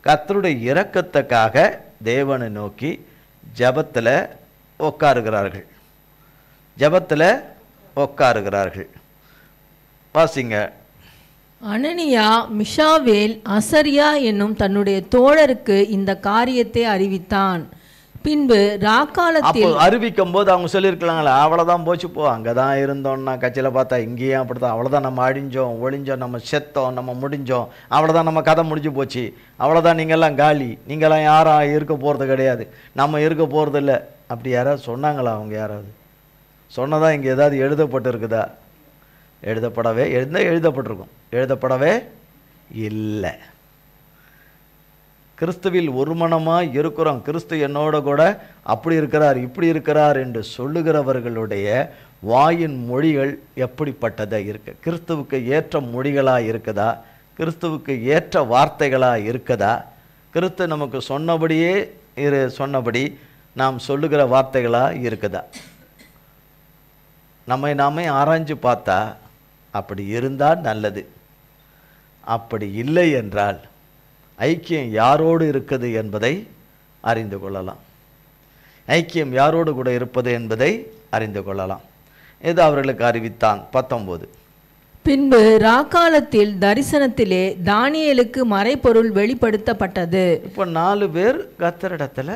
கர்த்தருடைய இரக்கத்துக்காக தேவனை நோக்கி ஜெபத்தில் உட்காருகிறார்கள். வாசிங்க. அனனியா மிஷாவேல் அசரியா என்னும் தன்னுடைய தோழருக்கு இந்த காரியத்தை அறிவித்தான். பின்பு ராக்காலத்தில் அறிவிக்கும் போது அவங்க சொல்லியிருக்கலாங்களா, அவ்வளோதான் போச்சு, போ, அங்கே தான் இருந்தோம்னா கட்சியில் பார்த்தா இங்கேயும் அப்படித்தான், அவ்வளோதான், நம்ம ஒழிஞ்சோம், நம்ம செத்தோம், நம்ம முடிஞ்சோம், அவ்வளோதான், நம்ம கதை முடிஞ்சு போச்சு, அவ்வளோதான், நீங்கள்லாம் காலி, நீங்கள்லாம் யாரும் இருக்க போகிறது கிடையாது, நம்ம இருக்க போகிறது இல்லை, அப்படி யாராவது சொன்னாங்களா? அவங்க யாராவது சொன்னதா இங்கே ஏதாவது எழுதப்பட்டு இருக்குதா? எழுதப்பட்டிருக்கும், எழுதப்படவே இல்லை. கிறிஸ்துவில் ஒரு மனமாக இருக்கிறோம், கிறிஸ்து என்னோட கூட அப்படி இருக்கிறார், இப்படி இருக்கிறார் என்று சொல்லுகிறவர்களுடைய வாயின் மொழிகள் எப்படிப்பட்டதாக இருக்கு? கிறிஸ்துவுக்கு ஏற்ற மொழிகளாக இருக்குதா? கிறிஸ்துவுக்கு ஏற்ற வார்த்தைகளாக இருக்குதா? கிறிஸ்து நமக்கு சொன்னபடி நாம் சொல்லுகிற வார்த்தைகளாக இருக்குதா? நாமே ஆராய்ஞ்சு பார்த்தா அப்படி இருந்தால் நல்லது. அப்படி இல்லை என்றால் ஐக்கியம் யாரோடு இருக்குது என்பதை அறிந்து கொள்ளலாம். ஐக்கியம் யாரோடு கூட இருப்பது என்பதை அறிந்து கொள்ளலாம். இது அவர்களுக்கு அறிவித்தான். 19. பின்பு ராக்காலத்தில் தரிசனத்திலே தானியேலுக்கு மறைபொருள் வெளிப்படுத்தப்பட்டது. இப்போ 4 பேர் கர்த்தரிடத்தில்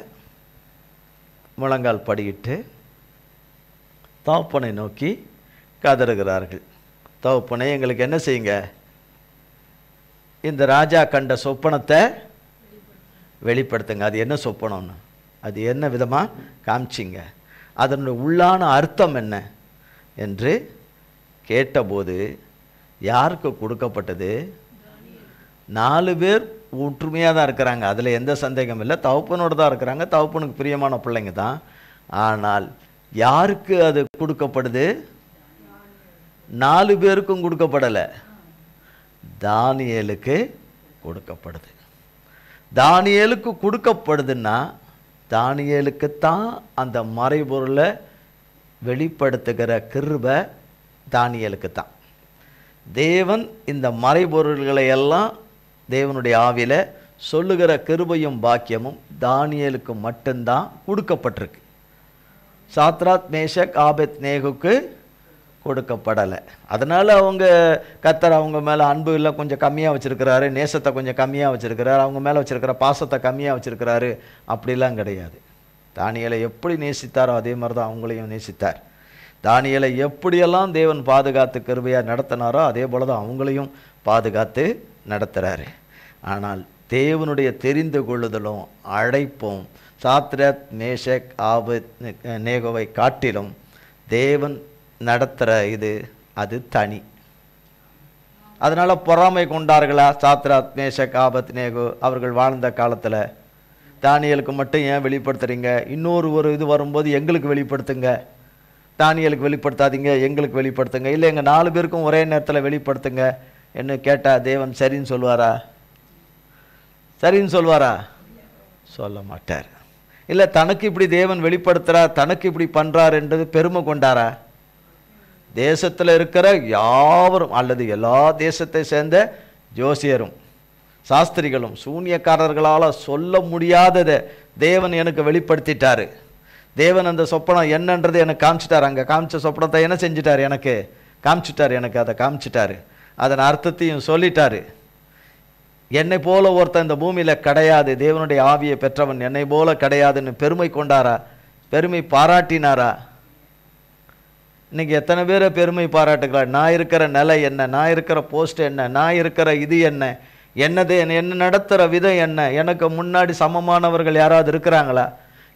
முழங்கால் படியிட்டு தகப்பனை நோக்கி கதறுகிறார்கள். தகப்பனை, எங்களுக்கு என்ன செய்யுங்க? இந்த ராஜா கண்ட சொப்பனத்தை வெளிப்படுத்துங்க. அது என்ன சொப்பனம்னு, அது என்ன விதமாக காமிச்சிங்க, அதனுடைய உள்ளான அர்த்தம் என்ன என்று கேட்டபோது யாருக்கு கொடுக்கப்பட்டது? 4 பேர் ஒற்றுமையாக தான் இருக்கிறாங்க, அதில் எந்த சந்தேகம் இல்லை. தகப்பனோடு தான் இருக்கிறாங்க, தகப்பனுக்கு பிரியமான பிள்ளைங்க தான். ஆனால் யாருக்கு அது கொடுக்கப்படுது? 4 பேருக்கும் கொடுக்கப்படலை, தானியேலுக்கு கொடுக்கப்படுது. தானியேலுக்கு கொடுக்கப்படுதுன்னா தானியேலுக்குத்தான் அந்த மறைபொருளை வெளிப்படுத்துகிற கிருபை தானியேலுக்குத்தான். தேவன் இந்த மறைபொருள்களை எல்லாம் தேவனுடைய ஆவியில சொல்லுகிற கிருபையும் பாக்கியமும் தானியேலுக்கு மட்டும்தான் கொடுக்கப்பட்டிருக்கு. சாத்ராக், மேஷக், ஆபேத்நேகோவுக்கு கொடுக்கப்படலை. அதனால் அவங்க கர்த்தர் அவங்க மேலே அன்பு இல்லை கொஞ்சம் கம்மியாக வச்சுருக்கிறாரு, நேசத்தை கொஞ்சம் கம்மியாக வச்சுருக்கிறாரு, அவங்க மேலே வச்சுருக்கிற பாசத்தை கம்மியாக வச்சுருக்கிறாரு, அப்படிலாம் கிடையாது. தானியேலை எப்படி நேசித்தாரோ அதே மாதிரி தான் அவங்களையும் நேசித்தார். தானியேலை எப்படியெல்லாம் தேவன் பாதுகாத்து கிருபையாக நடத்தினாரோ அதே போல தான் அவங்களையும் பாதுகாத்து நடத்துகிறாரு. ஆனால் தேவனுடைய தெரிந்து கொள்ளுதலும் அழைப்பும் சாத்ராக், மேஷக், ஆபேத்நேகோவை காட்டிலும் தேவன் நடத்துகிற அது தனி. அதனால் பொறாமை கொண்டார்களா சாத்ராக், மேஷக், ஆபேத்நேகோ அவர்கள் வாழ்ந்த காலத்தில்? தானியேலுக்கு மட்டும் ஏன் வெளிப்படுத்துறீங்க? இன்னொரு இது வரும்போது எங்களுக்கு வெளிப்படுத்துங்க. தானியேலுக்கு வெளிப்படுத்தாதீங்க, எங்களுக்கு வெளிப்படுத்துங்க. இல்லை எங்கள் 4 பேருக்கும் ஒரே நேரத்தில் வெளிப்படுத்துங்க என்று கேட்டால் தேவன் சரின்னு சொல்வாரா? சரின்னு சொல்வாரா? சொல்ல மாட்டார். இல்லை தனக்கு இப்படி தேவன் வெளிப்படுத்துகிறார், தனக்கு இப்படி பண்ணுறார் என்றது பெருமை கொண்டாரா? தேசத்தில் இருக்கிற யாவரும் அல்லது எல்லா தேசத்தை சேர்ந்த ஜோசியரும் சாஸ்திரிகளும் சூனியக்காரர்களால் சொல்ல முடியாததை தேவன் எனக்கு வெளிப்படுத்திட்டாரு. தேவன் அந்த சொப்பனம் என்னன்றது எனக்கு காமிச்சிட்டார். அங்கே காமிச்ச சொப்பனத்தை என்ன செஞ்சிட்டார்? எனக்கு காமிச்சிட்டார். எனக்கு அதை காமிச்சிட்டாரு, அதன் அர்த்தத்தையும் சொல்லிட்டாரு. என்னை போல ஒருத்தன் இந்த பூமியில் கிடையாது, தேவனுடைய ஆவியை பெற்றவன் என்னை போல கிடையாதுன்னு பெருமை கொண்டாரா? பெருமை பாராட்டினாரா? இன்னைக்கு எத்தனை பேரை பெருமை பாராட்டுகிறார்? நான் இருக்கிற நிலை என்ன, நான் இருக்கிற போஸ்ட் என்ன, நான் இருக்கிற இது என்ன, என்னது என்ன நடத்துகிற விதம் என்ன, எனக்கு முன்னாடி சமமானவர்கள் யாராவது இருக்கிறாங்களா,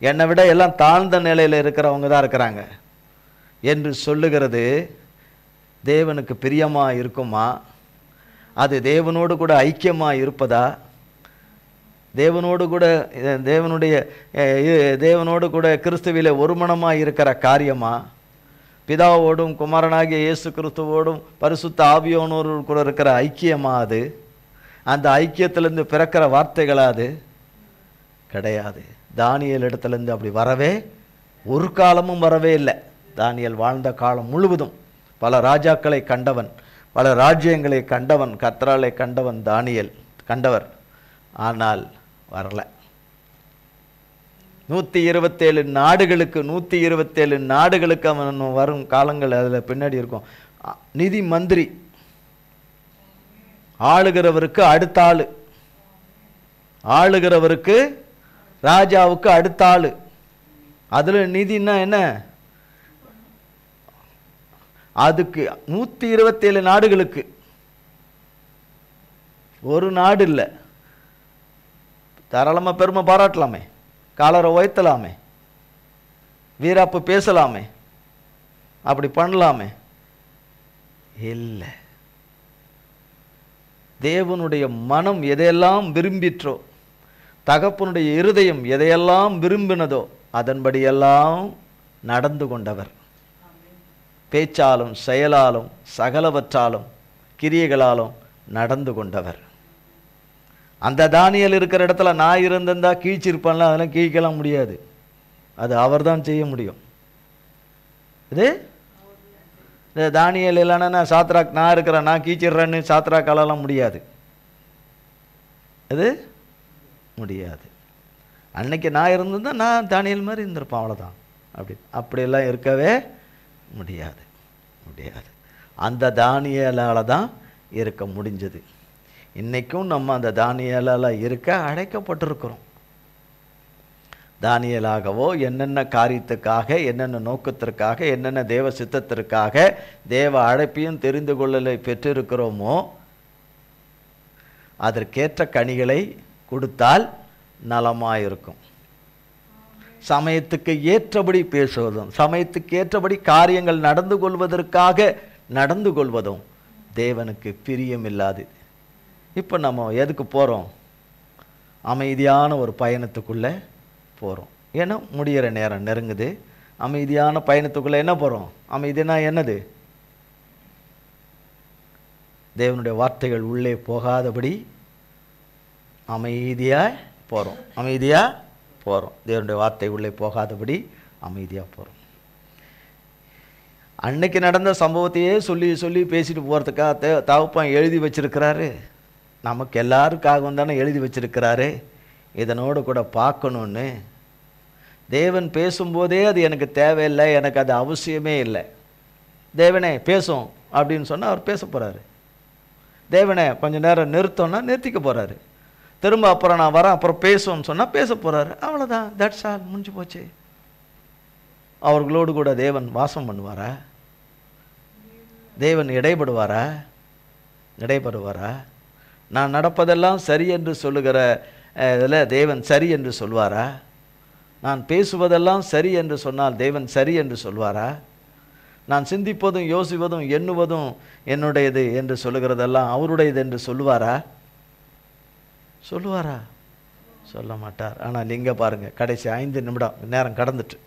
என்னை விட எல்லாம் தாழ்ந்த நிலையில் இருக்கிறவங்க தான் இருக்கிறாங்க என்று சொல்லுகிறது தேவனுக்கு பிரியமாக இருக்குமா? அது தேவனோடு கூட ஐக்கியமாக இருப்பதா? தேவனோடு கூட கிறிஸ்துவிலே ஒருமனமாக இருக்கிற காரியமா? பிதாவோடும் குமாரனாகிய இயேசு கிறிஸ்துவோடும் பரிசுத்த ஆவியோனோடு கூட இருக்கிற ஐக்கியமா? அது அந்த ஐக்கியத்திலேருந்து பிறக்கிற வார்த்தைகளா? அது கிடையாது. தானியேல் இடத்துலேருந்து அப்படி வரவே ஒரு காலமும் வரவே இல்லை. தானியேல் வாழ்ந்த காலம் முழுவதும் பல ராஜாக்களை கண்டவன், பல ராஜ்யங்களை கண்டவன், கர்த்தராலே கண்டவன் தானியேல் கண்டவர். ஆனால் வரல. 127 நாடுகளுக்கு அவன் வரும் காலங்கள் அதில் பின்னாடி இருக்கும். நிதி மந்திரி, ஆளுகிறவருக்கு அடுத்த ஆளு, ஆளுகிறவருக்கு ராஜாவுக்கு அடுத்த ஆளு. அதுல நிதினா என்ன? அதுக்கு 127 நாடுகளுக்கு, ஒரு நாடு இல்லை. தாராளமா பெருமை பாராட்டலாமே, காலரை உயர்த்தலாமே, வீராப்பு பேசலாமே, அப்படி பண்ணலாமே. இல்லை. தேவனுடைய மனம் எதையெல்லாம் விரும்பிற்றோ, தகப்பனுடைய இருதயம் எதையெல்லாம் விரும்பினதோ அதன்படியெல்லாம் நடந்து கொண்டவர். பேச்சாலும் செயலாலும் சகலவற்றாலும் கிரியைகளாலும் நடந்து கொண்டவர். அந்த தானியேல் இருக்கிற இடத்துல நான் இருந்திருந்தா கீழ்ச்சிருப்பான்ல, அதெல்லாம் கீழ்க்கலாம் முடியாது. அது அவர் தான் செய்ய முடியும். இது தானியேல் இல்லைன்னா சாத்ராக் நான் இருக்கிறேன் நான் கீச்சிடுறேன்னு சாத்ராக்காலெல்லாம் முடியாது. அது முடியாது. அன்னைக்கு நான் இருந்திருந்தா நான் தானியேல் மாதிரி இருந்திருப்பேன், அவ்வளோதான். அப்படியெல்லாம் இருக்கவே முடியாது. அந்த தானியேலால் தான் இருக்க முடிஞ்சது. இன்றைக்கும் நம்ம அந்த தானியேலால் இருக்க அழைக்கப்பட்டிருக்கிறோம். தானியேலாகவோ என்னென்ன காரியத்துக்காக, என்னென்ன நோக்கத்திற்காக, என்னென்ன தேவ சித்தத்திற்காக தேவ அழைப்பையும் தெரிந்து கொள்ளலை பெற்றிருக்கிறோமோ அதற்கேற்ற கனிகளை கொடுத்தால் நலமாயிருக்கும். சமயத்துக்கு ஏற்றபடி பேசுவதும், சமயத்துக்கு ஏற்றபடி காரியங்கள் நடந்து கொள்வதற்காக நடந்து கொள்வதும் தேவனுக்கு பிரியமில்லாது. இப்போ நம்ம எதுக்கு போகிறோம்? அமைதியான ஒரு பயணத்துக்குள்ளே போகிறோம். ஏன்னா முடிகிற நேரம் நெருங்குது. அமைதியான பயணத்துக்குள்ளே என்ன போகிறோம்? அமைதினா என்னது? தேவனுடைய வார்த்தைகள் உள்ளே போகாதபடி அமைதியாக போகிறோம். அமைதியாக போகிறோம். தேவனுடைய வார்த்தை உள்ளே போகாதபடி அமைதியாக போகிறோம். அன்னைக்கு நடந்த சம்பவத்தையே சொல்லி சொல்லி பேசிட்டு போகிறதுக்காக தகப்பன் எழுதி வச்சிருக்கிறாரு. நமக்கு எல்லாருக்காகவும் தானே எழுதி வச்சிருக்கிறாரு. இதனோடு கூட பார்க்கணுன்னு தேவன் பேசும்போதே அது எனக்கு தேவையில்லை, எனக்கு அது அவசியமே இல்லை. தேவனே பேசும் அப்படின்னு சொன்னால் அவர் பேச போகிறாரு. தேவனே கொஞ்சம் நேரம் நிறுத்தோன்னா நிறுத்திக்க போகிறாரு. திரும்ப அப்புறம் நான் வரேன் அப்புறம் பேசுவோம்னு சொன்னால் பேச போகிறாரு. அவ்வளோதான், தட்ஸ் ஆல், முடிஞ்சு போச்சு. அவர்களோடு கூட தேவன் வாசம் பண்ணுவாரா? தேவன் இடைப்படுவாரா? இடைப்படுவாரா? நான் நடப்பதெல்லாம் சரி என்று சொல்லுகிற இதில் தேவன் சரி என்று சொல்வாரா? நான் பேசுவதெல்லாம் சரி என்று சொன்னால் தேவன் சரி என்று சொல்வாரா? நான் சிந்திப்பதும் யோசிப்பதும் எண்ணுவதும் என்னுடையது என்று சொல்லுகிறதெல்லாம் அவருடையது என்று சொல்லுவாரா? சொல்லுவாரா? சொல்ல மாட்டார். ஆனால் இங்கே பாருங்கள், கடைசி 5 நிமிடம் நேரம் கடந்துட்டு.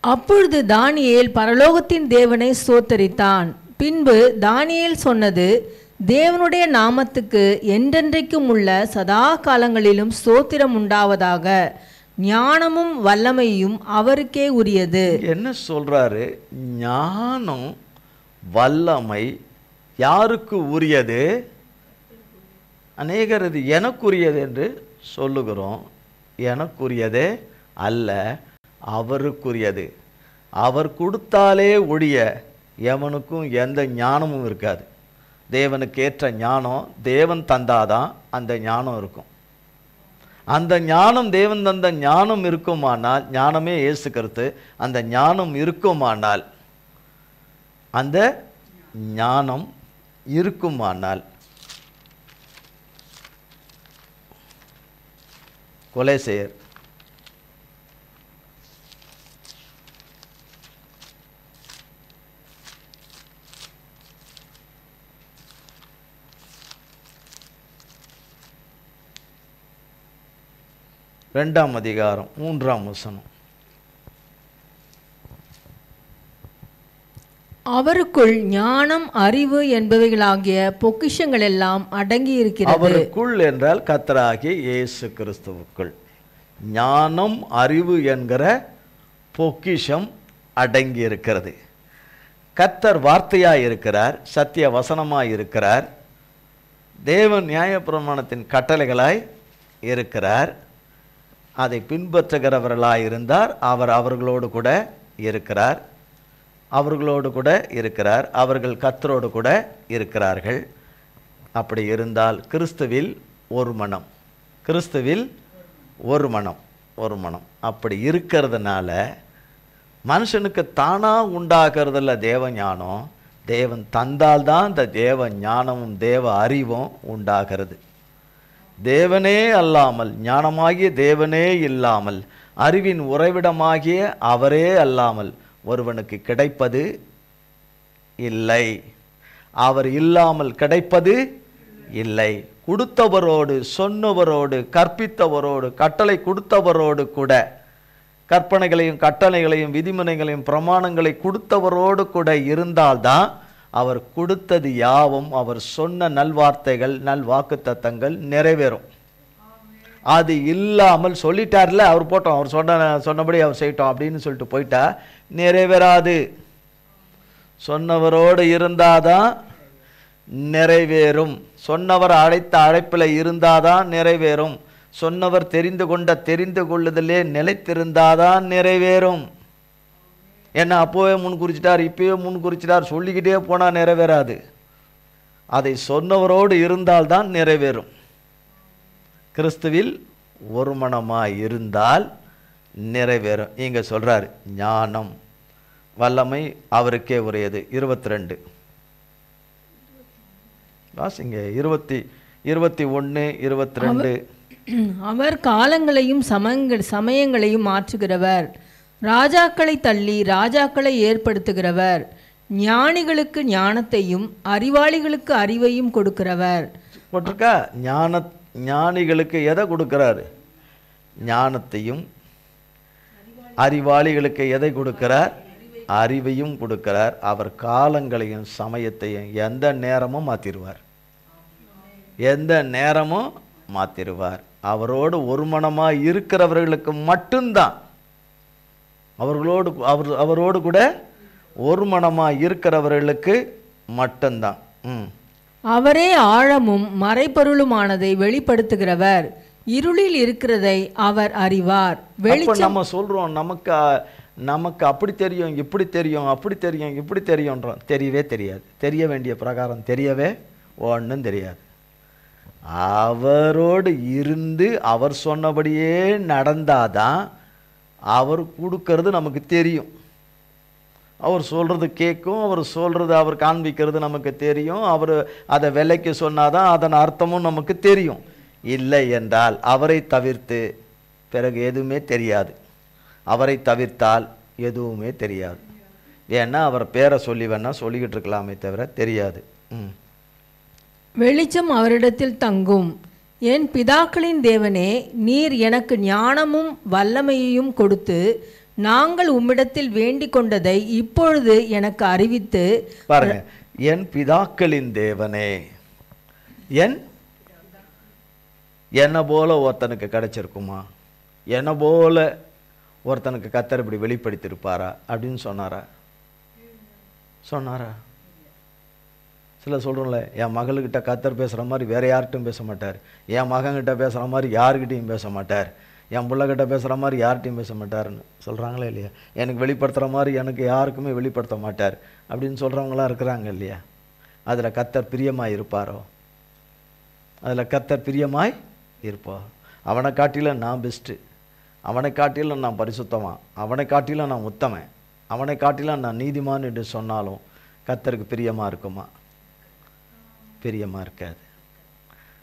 அப்பொழுது தானியேல் பரலோகத்தின் தேவனை ஸ்தோத்தரித்தான். பின்பு தானியேல் சொன்னது, தேவனுடைய நாமத்துக்கு என்றென்றைக்கும் உள்ள சதா காலங்களிலும் ஸ்தோத்திரம் உண்டாவதாக. ஞானமும் வல்லமையும் அவருக்கே உரியது. என்ன சொல்றாரு? ஞானம் வல்லமை யாருக்கு உரியது? அநேகர் இது எனக்குரியது என்று சொல்லுகிறோம். எனக்குரியதே அல்ல, அவருக்குரியது. அவர் கொடுத்தாலே ஒழிய எவனுக்கும் எந்த ஞானமும் இருக்காது. தேவனுக்கு ஏற்ற ஞானம் தேவன் தந்தாதான் அந்த ஞானம் இருக்கும். அந்த ஞானம் தேவன் தந்த ஞானம் இருக்குமானால், ஞானமே இயேசு கிறிஸ்து, அந்த ஞானம் இருக்குமானால், அந்த ஞானம் இருக்குமானால் கொலைசெயர் 2ஆம் அதிகாரம் 3ஆம் வசனம். அவருக்குள் ஞானம் அறிவு என்பவைகளாகிய பொக்கிஷங்கள் எல்லாம் அடங்கி இருக்கிறது. அவருக்குள் என்றால் கர்த்தராகிய இயேசு கிறிஸ்துவுக்குள் ஞானம் அறிவு என்கிற பொக்கிஷம் அடங்கி இருக்கிறது. கர்த்தர் வார்த்தையாய் இருக்கிறார், சத்திய வசனமாய் இருக்கிறார், தேவன் நியாயப்பிரமாணத்தின் கட்டளைகளாய் இருக்கிறார். அதை பின்பற்றுகிறவர்களாய் இருந்தார். அவர் அவர்களோடு கூட இருக்கிறார். அவர்களோடு கூட இருக்கிறார். அவர்கள் கர்த்தரோடு கூட இருக்கிறார்கள். அப்படி இருந்தால் கிறிஸ்துவில் ஒரு மனம், கிறிஸ்துவில் ஒரு மனம், ஒரு மனம். அப்படி இருக்கிறதுனால மனுஷனுக்கு தானாக உண்டாகிறதில்ல தேவ ஞானம். தேவன் தந்தால்தான் இந்த தேவ ஞானமும் தேவ அறிவும் உண்டாகிறது. தேவனே அல்லாமல், ஞானமாகிய தேவனே இல்லாமல், அறிவின் உறைவிடமாகிய அவரே அல்லாமல் ஒருவனுக்கு கிடைப்பது இல்லை. அவர் இல்லாமல் கிடைப்பது இல்லை. கொடுத்தவரோடு, சொன்னவரோடு, கற்பித்தவரோடு, கட்டளை கொடுத்தவரோடு கூட, கற்பனைகளையும் கட்டளைகளையும் விதிமுறைகளையும் பிரமாணங்களை கொடுத்தவரோடு கூட இருந்தால்தான் அவர் கொடுத்தது யாவும், அவர் சொன்ன நல்வார்த்தைகள் நல்வாக்குத்தத்தங்கள் நிறைவேறும். அது இல்லாமல் சொல்லிட்டார்ல, அவர் போட்டோம், அவர் சொன்னபடி அவர் செய்யட்டோம் அப்படின்னு சொல்லிட்டு போயிட்டா நிறைவேறாது. சொன்னவரோடு இருந்தாதான் நிறைவேறும். சொன்னவர் அழைத்த அழைப்பில் இருந்தாதான் நிறைவேறும். சொன்னவர் தெரிந்து கொள்ளுதலே நிலைத்திருந்தாதான் நிறைவேறும். என்ன அப்போவே முன் குறிச்சிட்டார், இப்போவே முன் குறிச்சிட்டார் சொல்லிக்கிட்டே போனால் நிறைவேறாது. அதை சொன்னவரோடு இருந்தால்தான் நிறைவேறும். கிறிஸ்துவில் ஒரு மனமாய் இருந்தால் நிறைவேறும். இங்கே சொல்கிறார், ஞானம் வல்லமை அவருக்கே உரியது. 22 வாசிங்க. 21 22. அவர் காலங்களையும் சமயங்களையும் மாற்றுகிறவர், ராஜாக்களை தள்ளி ராஜாக்களை ஏற்படுத்துகிறவர், ஞானிகளுக்கு ஞானத்தையும் அறிவாளிகளுக்கு அறிவையும் கொடுக்கிறவர். போட்டிருக்கா? ஞானிகளுக்கு எதை கொடுக்கிறாரு? ஞானத்தையும், அறிவாளிகளுக்கு எதை கொடுக்கிறார்? அறிவையும் கொடுக்கிறார். அவர் காலங்களையும் சமயத்தையும் எந்த நேரமும் மாற்றிடுவார். எந்த நேரமும் மாற்றிடுவார். அவரோடு ஒரு மனமாக இருக்கிறவர்களுக்கு மட்டும்தான், அவரோடு கூட ஒரு மனமாக இருக்கிறவர்களுக்கு மட்டும்தான். அவரே ஆழமும் மறைபொருளுமானதை வெளிப்படுத்துகிறவர். இருளில் இருக்கிறதை அவர் அறிவார். நம்ம சொல்றோம், நமக்கு அப்படி தெரியும், இப்படி தெரியும், அப்படி தெரியும், இப்படி தெரியும்ன்றோம். தெரியவே தெரியாது. தெரிய வேண்டிய பிரகாரம் தெரியவே ஒன்றும் தெரியாது. அவரோடு இருந்து அவர் சொன்னபடியே நடந்தாதான் அவர் கொடுக்கறது நமக்கு தெரியும். அவர் சொல்கிறது கேட்கும், அவர் சொல்கிறது அவர் காண்பிக்கிறது நமக்கு தெரியும். அவர் அதை விலைக்கு சொன்னாதான் அதன் அர்த்தமும் நமக்கு தெரியும். இல்லை என்றால் அவரை தவிர்த்து பிறகு எதுவுமே தெரியாது. அவரை தவிர்த்தால் எதுவுமே தெரியாது. ஏன்னா அவர் பேரை சொல்லி வேணா சொல்லிக்கிட்டு இருக்கலாமே தவிர தெரியாது. வெளிச்சம் அவரிடத்தில் தங்கும். என் பிதாக்களின் தேவனே, நீர் எனக்கு ஞானமும் வல்லமையையும் கொடுத்து நாங்கள் உம்மிடத்தில் வேண்டிக் கொண்டதை இப்பொழுது எனக்கு அறிவித்து. பாருங்க, என் பிதாக்களின் தேவனே. என்ன போல ஒருத்தனுக்கு கிடைச்சிருக்குமா? என்ன போல ஒருத்தனுக்கு கர்த்தர் இப்படி வெளிப்படுத்தியிருப்பாரா அப்படின்னு சொன்னாரா? சில சொல்கிறோம்ல, என் மகளுக்கிட்ட கர்த்தர் பேசுகிற மாதிரி வேற யார்கிட்டும் பேச மாட்டார். என் மகன்கிட்ட பேசுகிற மாதிரி யார்கிட்டையும் பேச மாட்டார். என் பிள்ளைகிட்ட பேசுகிற மாதிரி யார்கிட்டையும் பேச மாட்டார்னு சொல்கிறாங்களே இல்லையா? எனக்கு வெளிப்படுத்துகிற மாதிரி எனக்கு யாருக்குமே வெளிப்படுத்த மாட்டார் அப்படின்னு சொல்கிறவங்களாம் இருக்கிறாங்க இல்லையா? அதில் கர்த்தர் பிரியமாய் இருப்பாரோ? அதில் கர்த்தர் பிரியமாய் இருப்பார். அவனை காட்டிலும் நான் பெஸ்ட்டு, அவனை காட்டிலும் நான் பரிசுத்தமான், அவனை காட்டிலும் நான் உத்தமன், அவனை காட்டிலும் நான் நீதிமான் என்று சொன்னாலும் கர்த்தருக்கு பிரியமாக இருக்குமா? பிரியமாக இருக்காது.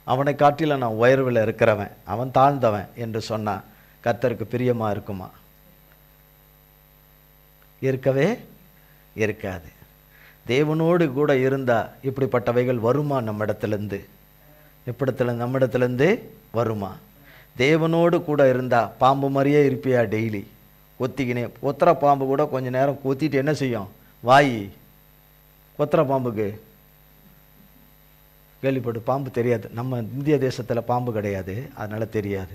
அவனை காட்டிலும் நான் உயர்வில் இருக்கிறவன், அவன் தாழ்ந்தவன் என்று சொன்னான் கர்த்தருக்கு பிரியமாக இருக்குமா? இருக்கவே இருக்காது. தேவனோடு கூட இருந்தால் இப்படிப்பட்டவைகள் வருமா? நம்மிடத்திலிருந்து வருமா? தேவனோடு கூட இருந்தால் பாம்பு மாதிரியே இருப்பியா? டெய்லி கொத்துற பாம்பு கூட கொஞ்ச நேரம் கொத்திட்டு என்ன செய்யும்? வாய் கொத்துற பாம்புக்கு கேள்விப்பட்டு பாம்பு தெரியாது. நம்ம இந்திய தேசத்தில் பாம்பு கிடையாது, அதனால் தெரியாது.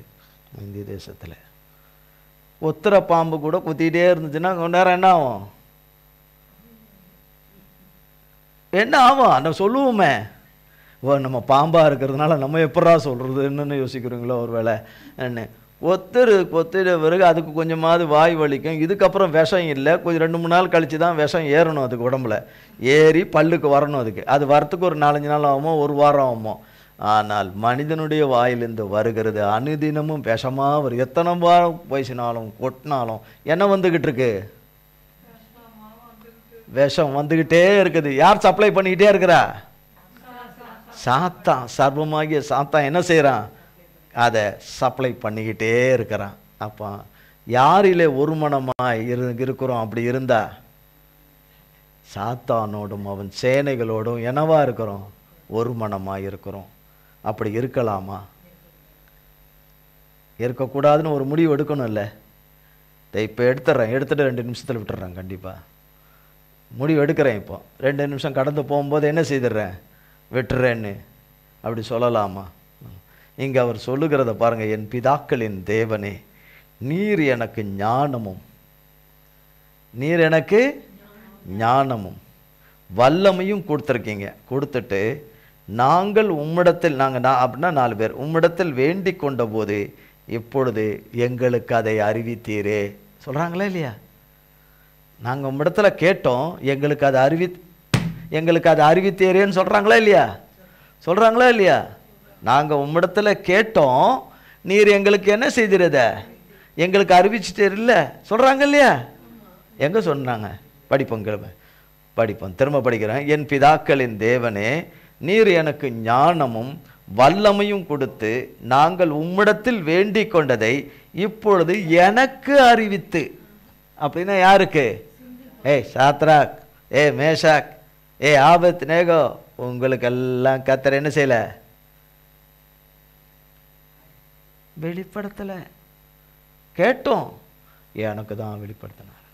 இந்திய தேசத்தில் கொத்துற பாம்பு கூட கொத்திக்கிட்டே இருந்துச்சுன்னா கொஞ்ச நேரம் என்ன ஆகும்? நம்ம சொல்லுவோமே, நம்ம பாம்பாக இருக்கிறதுனால நம்ம எப்படா சொல்கிறது என்னென்னு யோசிக்கிறீங்களோ ஒரு வேளை என்ன கொத்துற பிறகு அதுக்கு கொஞ்சமாவது வாய் வலிக்கும். இதுக்கப்புறம் விஷம் இல்லை, கொஞ்சம் 2-3 நாள் கழித்து தான் விஷம் ஏறணும் அதுக்கு உடம்புல, ஏறி பல்லுக்கு வரணும். அதுக்கு அது வரத்துக்கு ஒரு 4-5 நாள் ஆகுமோ, ஒரு வாரம் ஆகுமோ. ஆனால் மனிதனுடைய வாயிலிருந்து வருகிறது அனுதினமும் விஷமாக வரும். எத்தனை வாரம் பேசினாலும் கொட்டினாலும் என்ன வந்துக்கிட்டு இருக்கு? விஷம் வந்துக்கிட்டே இருக்குது. யார் சப்ளை பண்ணிக்கிட்டே இருக்கிறா? சாத்தான். சர்வமாகிய சாத்தான் என்ன செய்கிறான்? அதை சப்ளை பண்ணிக்கிட்டே இருக்கிறான். அப்போ யாரிலே ஒரு மனமாக இருக்கிறோம்? அப்படி இருந்தா சாத்தானோடும் அவன் சேனைகளோடும் என்னவா இருக்கிறோம்? ஒரு மனமாக இருக்கிறோம். அப்படி இருக்கலாமா? இருக்கக்கூடாதுன்னு ஒரு முடிவு எடுக்கணும் இல்லை? இப்போ எடுத்துட்டு 2 நிமிஷத்தில் விட்டுறேன். கண்டிப்பாக முடிவு எடுக்கிறேன். இப்போ 2 நிமிஷம் கடந்து போகும்போது என்ன செய்துடுறேன்? விட்டுறேன்னு அப்படி சொல்லலாமா? இங்கே அவர் சொல்லுகிறத பாருங்க. என் பிதாக்களின் தேவனே, நீர் எனக்கு ஞானமும் வல்லமையும் கொடுத்துருக்கீங்க. கொடுத்துட்டு நாங்கள் உம்மிடத்தில் அப்படின்னா 4 பேர் உம்மிடத்தில் வேண்டிக் கொண்ட போது இப்பொழுது எங்களுக்கு அதை அறிவித்தீரே சொல்கிறாங்களா இல்லையா? நாங்கள் உம்மிடத்தில் கேட்டோம், எங்களுக்கு அதை அறிவித்தீரேன்னு சொல்கிறாங்களா இல்லையா? நாங்கள் உம்மிடத்தில் கேட்டோம், நீர் எங்களுக்கு என்ன செய்திருத? எங்களுக்கு அறிவிச்சிட்டே இல்லை சொல்கிறாங்க இல்லையா? எங்கே சொன்னாங்க? படிப்போம் திரும்ப படிக்கிறேன். என் பிதாக்களின் தேவனே, நீர் எனக்கு ஞானமும் வல்லமையும் கொடுத்து நாங்கள் உம்மிடத்தில் வேண்டிக் கொண்டதை இப்பொழுது எனக்கு அறிவித்து. அப்படின்னா யாருக்கு? சாத்ராக், மேஷாக், ஆபத் நேகோ, உங்களுக்கெல்லாம் கர்த்தர் என்ன செய்யல? வெளிப்படுத்தலை. கேட்டோம், எனக்கு தான் வெளிப்படுத்தினார்.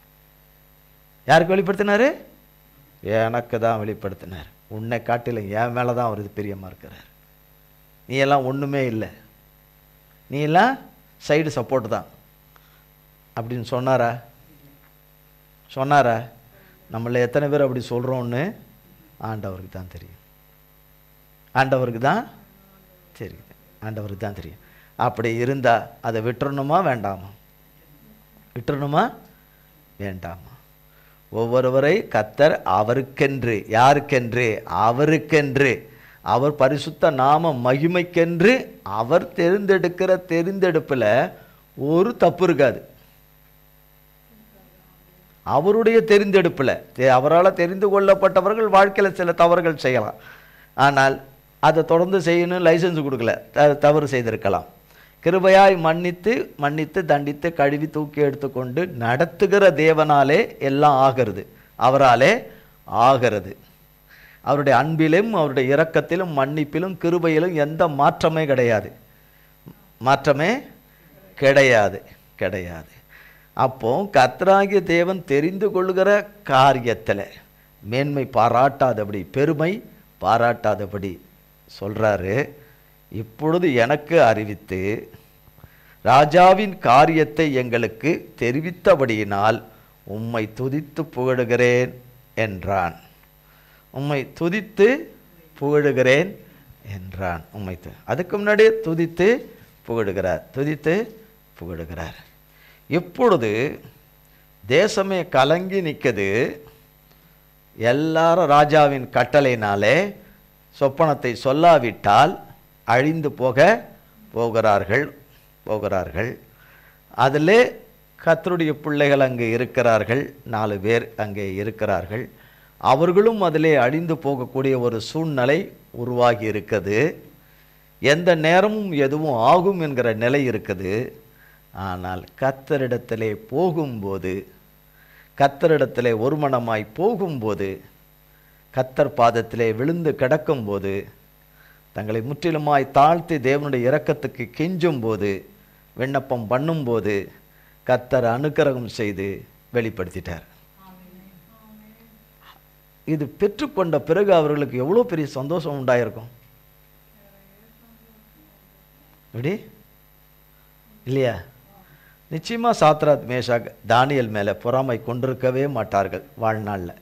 யாருக்கு வெளிப்படுத்தினார்? எனக்கு தான் வெளிப்படுத்தினார். உன்னை காட்டிலும் என் மேலே தான் அவர் பிரியமாக இருக்கிறார். நீ எல்லாம் ஒன்றுமே இல்லை, நீ எல்லாம் சைடு சப்போர்ட் தான் அப்படின்னு சொன்னாரா? சொன்னாரா? நம்மள எத்தனை பேர் அப்படி சொல்கிறோன்னு ஆண்டவருக்கு தான் தெரியும். ஆண்டவருக்கு தான் தெரியும். ஆண்டவருக்கு தான் தெரியும். அப்படி இருந்தால் அதை விட்டுறணுமா வேண்டாமா? விட்டுறணுமா வேண்டாமா? ஒவ்வொருவரை கர்த்தர் அவருக்கென்று, யாருக்கென்று? அவருக்கென்று, அவர் பரிசுத்த நாம மகிமைக்கென்று அவர் தெரிந்தெடுக்கிற தெரிந்தெடுப்பில் ஒரு தப்பு இருக்காது. அவருடைய தெரிந்தெடுப்பில் அவரால் தெரிந்து கொள்ளப்பட்டவர்கள் வாழ்க்கையில் சில தவறுகள் செய்யலாம். ஆனால் அதை தொடர்ந்து செய்யணும் லைசன்ஸ் கொடுக்கல, தவறு செய்திருக்கலாம். கிருபையாய் மன்னித்து தண்டித்து கழுவி தூக்கி எடுத்துக்கொண்டு நடத்துகிற தேவனாலே எல்லாம் ஆகிறது, அவராலே ஆகிறது. அவருடைய அன்பிலும் அவருடைய இரக்கத்திலும் மன்னிப்பிலும் கிருபையிலும் எந்த மாற்றமே கிடையாது. மாற்றமே கிடையாது, கிடையாது. அப்போ கர்த்தராகிய தேவன் தெரிந்து கொள்கிற காரியத்தில் மேன்மை பாராட்டாதபடி, பெருமை பாராட்டாதபடி சொல்கிறாரு, இப்பொழுது எனக்கு அறிவித்து ராஜாவின் காரியத்தை எங்களுக்கு தெரிவித்தபடியினால் உம்மை துதித்து புகழுகிறேன் என்றான். உம்மை துதித்து புகழுகிறேன் என்றான். அதுக்கு முன்னாடியே துதித்து புகழுகிறார், துதித்து புகழுகிறார். இப்பொழுது தேசமே கலங்கி நிற்குது. எல்லாரும் ராஜாவின் கட்டளையினாலே சொப்பனத்தை சொல்லாவிட்டால் அழிந்து போகிறார்கள். அதிலே கர்த்தருடைய பிள்ளைகள் அங்கே இருக்கிறார்கள், 4 பேர் அங்கே இருக்கிறார்கள். அவர்களும் அதிலே அழிந்து போகக்கூடிய ஒரு சூழ்நிலை உருவாகி இருக்குது. எந்த நேரமும் எதுவும் ஆகும் என்கிற நிலை இருக்குது. ஆனால் கர்த்தரிடத்திலே போகும்போது, கர்த்தரிடத்திலே ஒருமனமாய் போகும்போது, கர்த்தர் பாதத்திலே விழுந்து கிடக்கும்போது, தங்களை முற்றிலுமாய் தாழ்த்தி தேவனுடைய இரக்கத்துக்கு கெஞ்சும் போது, விண்ணப்பம் பண்ணும்போது கர்த்தர் அனுக்கிரகம் செய்து வெளிப்படுத்திட்டார். இது பெற்றுக்கொண்ட பிறகு அவர்களுக்கு எவ்வளோ பெரிய சந்தோஷம் உண்டாயிருக்கும் இப்படி இல்லையா? நிச்சயமாக சாத்ராக் மேஷாக் தானியேல் மேலே பொறாமை கொண்டிருக்கவே மாட்டார்கள் வாழ்நாளில்.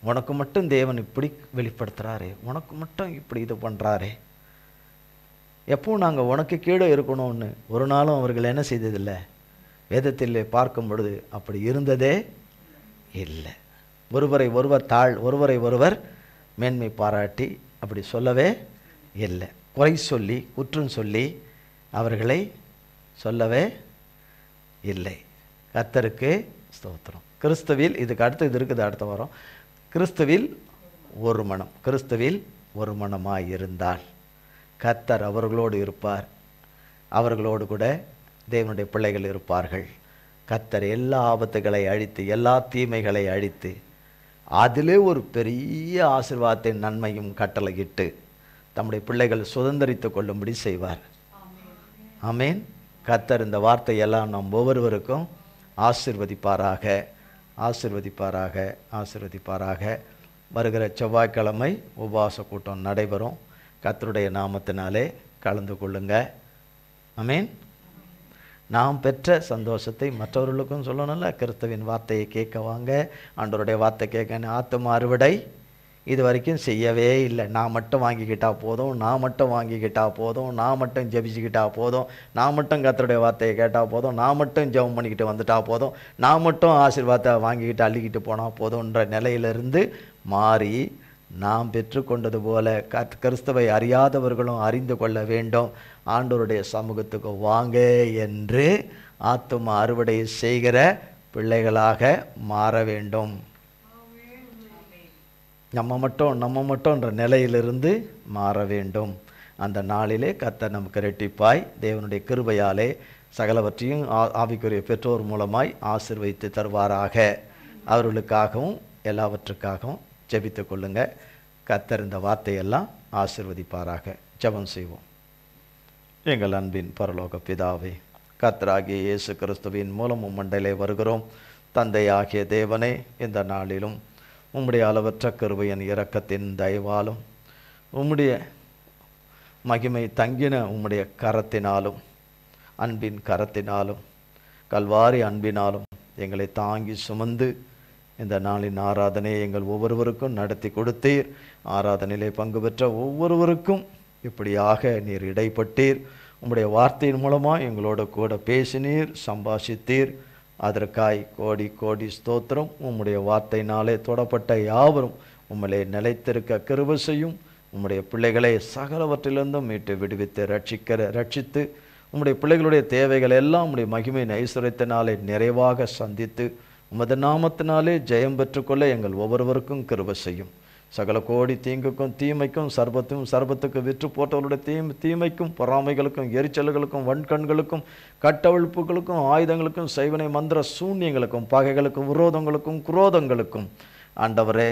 உனக்கு மட்டும் தேவன் இப்படி வெளிப்படுத்துகிறாரே, உனக்கு மட்டும் இப்படி இது பண்ணுறாரே, எப்பவும் நாங்கள் உனக்கு கீழே இருக்கணும்னு ஒரு நாளும் அவர்கள் என்ன செய்ததில்லை. வேதத்தில் பார்க்கும் பொழுது அப்படி இருந்ததே இல்லை. ஒருவரை ஒருவர் மேன்மை பாராட்டி அப்படி சொல்லவே இல்லை. குறை சொல்லி குற்றம் சொல்லி அவர்களை சொல்லவே இல்லை. கர்த்தருக்கு ஸ்தோத்திரம். கிறிஸ்துவில், இதுக்கு அடுத்து இது இருக்குது அடுத்த வாரம், கிறிஸ்துவில் ஒரு மனம், கிறிஸ்துவில் ஒரு மனமாய் இருந்தால் கர்த்தர் அவர்களோடு இருப்பார். அவர்களோடு கூட தேவனுடைய பிள்ளைகள் இருப்பார்கள். கர்த்தர் எல்லா ஆபத்துகளை அழித்து, எல்லா தீமைகளை அழித்து, அதிலே ஒரு பெரிய ஆசீர்வாதத்தின் நன்மையும் கட்டளையிட்டு தம்முடைய பிள்ளைகள் சுதந்திரித்து கொள்ளும்படி செய்வார். ஆமேன். கர்த்தர் இந்த வார்த்தையெல்லாம் நம் ஒவ்வொருவருக்கும் ஆசீர்வதிப்பாராக, ஆசீர்வதிப்பாராக, ஆசீர்வதிப்பாராக. வருகிற செவ்வாய்க்கிழமை உபவாச கூட்டம் நடைபெறும். கர்த்தருடைய நாமத்தினாலே கலந்து கொள்ளுங்க. ஆமேன். நாம் பெற்ற சந்தோஷத்தை மற்றவர்களுக்கும் சொல்லணும்ல. கிறிஸ்துவின் வார்த்தையை கேட்க வாங்க, ஆண்டவருடைய வார்த்தை கேட்க. ஆத்தும அறுவடை இது வரைக்கும் செய்யவே இல்லை. நான் மட்டும் வாங்கிக்கிட்டால் போதும், நான் மட்டும் வாங்கிக்கிட்டால் போதும், நான் மட்டும் ஜெபிச்சுக்கிட்டால் போதும், நான் மட்டும் கர்த்தருடைய வார்த்தையை கேட்டால் போதும், நான் மட்டும் ஜெபம் பண்ணிக்கிட்டு வந்துட்டால் போதும், நான் மட்டும் ஆசீர்வாதத்தை வாங்கிக்கிட்டு அள்ளிக்கிட்டு போனால் போதும்ன்ற நிலையிலிருந்து மாறி நாம் பெற்றுக்கொண்டது போல கிறிஸ்துவை அறியாதவர்களும் அறிந்து கொள்ள வேண்டும். ஆண்டவருடைய சமூகத்துக்கு வாங்க என்று ஆத்தும அறுவடை செய்கிற பிள்ளைகளாக மாற வேண்டும். நம்ம மட்டும்ன்ற நிலையிலிருந்து மாற வேண்டும். அந்த நாளிலே கர்த்தர் நமக்கு இரட்டிப்பாய் தேவனுடைய கிருபையாலே சகலவற்றையும் ஆவிக்குரிய பெற்றோர் மூலமாய் ஆசீர்வதித்து தருவாராக. அவர்களுக்காகவும் எல்லாவற்றுக்காகவும் ஜெபித்து கொள்ளுங்க. கர்த்தர் இந்த வார்த்தையெல்லாம் ஆசீர்வதிப்பாராக. ஜெபம் செய்வோம். எங்கள் அன்பின் பரலோக பிதாவே, கர்த்தராகிய இயேசு கிறிஸ்துவின் மூலம் உம்மண்டையிலே வருகிறோம். தந்தையாகிய தேவனே, இந்த நாளிலும் உம்முடைய அளவற்ற கிருபையின் இரக்கத்தின் தயவாலும் உம்முடைய மகிமை தங்கின உம்முடைய கரத்தினாலும் அன்பின் கரத்தினாலும் கல்வாரி அன்பினாலும் எங்களை தாங்கி சுமந்து இந்த நாளின் ஆராதனையை எங்கள் ஒவ்வொருவருக்கும் நடத்தி கொடுத்தீர். ஆராதனையிலே பங்கு பெற்ற ஒவ்வொருவருக்கும் இப்படியாக நீர் இடைப்பட்டீர். உம்முடைய வார்த்தையின் மூலமாக எங்களோட கூட பேசினீர், சம்பாஷித்தீர். அதற்காய் கோடி கோடி ஸ்தோத்திரம். உம்முடைய வார்த்தையினாலே தொடப்பட்ட யாவரும் உம்மிலே நிலைத்திருக்க கிருபை செய்யும். உம்முடைய பிள்ளைகளை சகலவற்றிலிருந்தும் மீட்டு விடுவித்து ரட்சித்து உம்முடைய பிள்ளைகளுடைய தேவைகள் எல்லாம் உம்முடைய மகிமையின் ஐஸ்வர்யத்தினாலே நிறைவாக சந்தித்து உமது நாமத்தினாலே ஜெயம் பெற்றுக்கொள்ள எங்கள் ஒவ்வொருவருக்கும் கிருபை செய்யும். சகல கோடி தீங்குக்கும் தீமைக்கும் சர்பத்துக்கு விற்று போட்டவர்களுடைய தீமைக்கும் பொறாமைகளுக்கும் எரிச்சல்களுக்கும் வன்கண்களுக்கும் கட்டவிழ்ப்புகளுக்கும் ஆயுதங்களுக்கும் செய்வனை மந்திர சூன்யங்களுக்கும் பகைகளுக்கும் விரோதங்களுக்கும் குரோதங்களுக்கும் ஆண்டவரே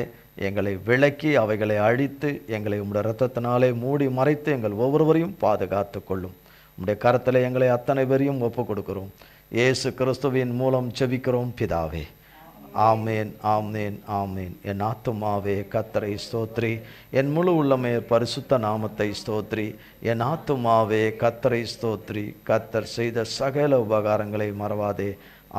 எங்களை விலக்கி அவைகளை அழித்து எங்களை உம்முடைய இரத்தத்தினாலே மூடி மறைத்து எங்கள் ஒவ்வொருவரையும் பாதுகாத்து கொள்ளும். உம்முடைய கரத்தில் எங்களை அத்தனை பேரையும் ஒப்பு கொடுக்கிறோம். இயேசு கிறிஸ்துவின் மூலம் செபிக்கிறோம் பிதாவே. ஆமேன், ஆமேன், ஆமேன். என் ஆத்துமாவே கர்த்தரை ஸ்தோத்ரி, என் முழு உள்ளமே பரிசுத்த நாமத்தை ஸ்தோத்ரி. என் ஆத்துமாவே கர்த்தரை ஸ்தோத்ரி, கர்த்தர் செய்த சகல உபகாரங்களை மறவாதே.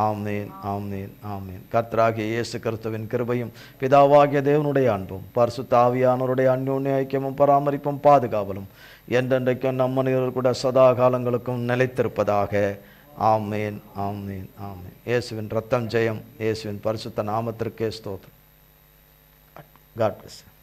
ஆமேன், ஆமேன், ஆமேன். கர்த்தராகிய இயேசு கிறிஸ்துவின் கிருபையும் பிதாவாகிய தேவனுடைய அன்பும் பரிசுத்த ஆவியானவருடைய அந்யோன்ய ஐக்கியமும் பராமரிப்பும் பாதுகாவலும் என்றென்றைக்கும் நம் மனிதர்கள் கூட சதா காலங்களுக்கும் நிலைத்திருப்பதாக. ஆமேன், ஆமேன், ஆமேன். இயேசுவின் ரத்தம் ஜெயம். இயேசுவின் பரிசுத்த நாமத்திற்கே ஸ்தோத்திரம். God bless you.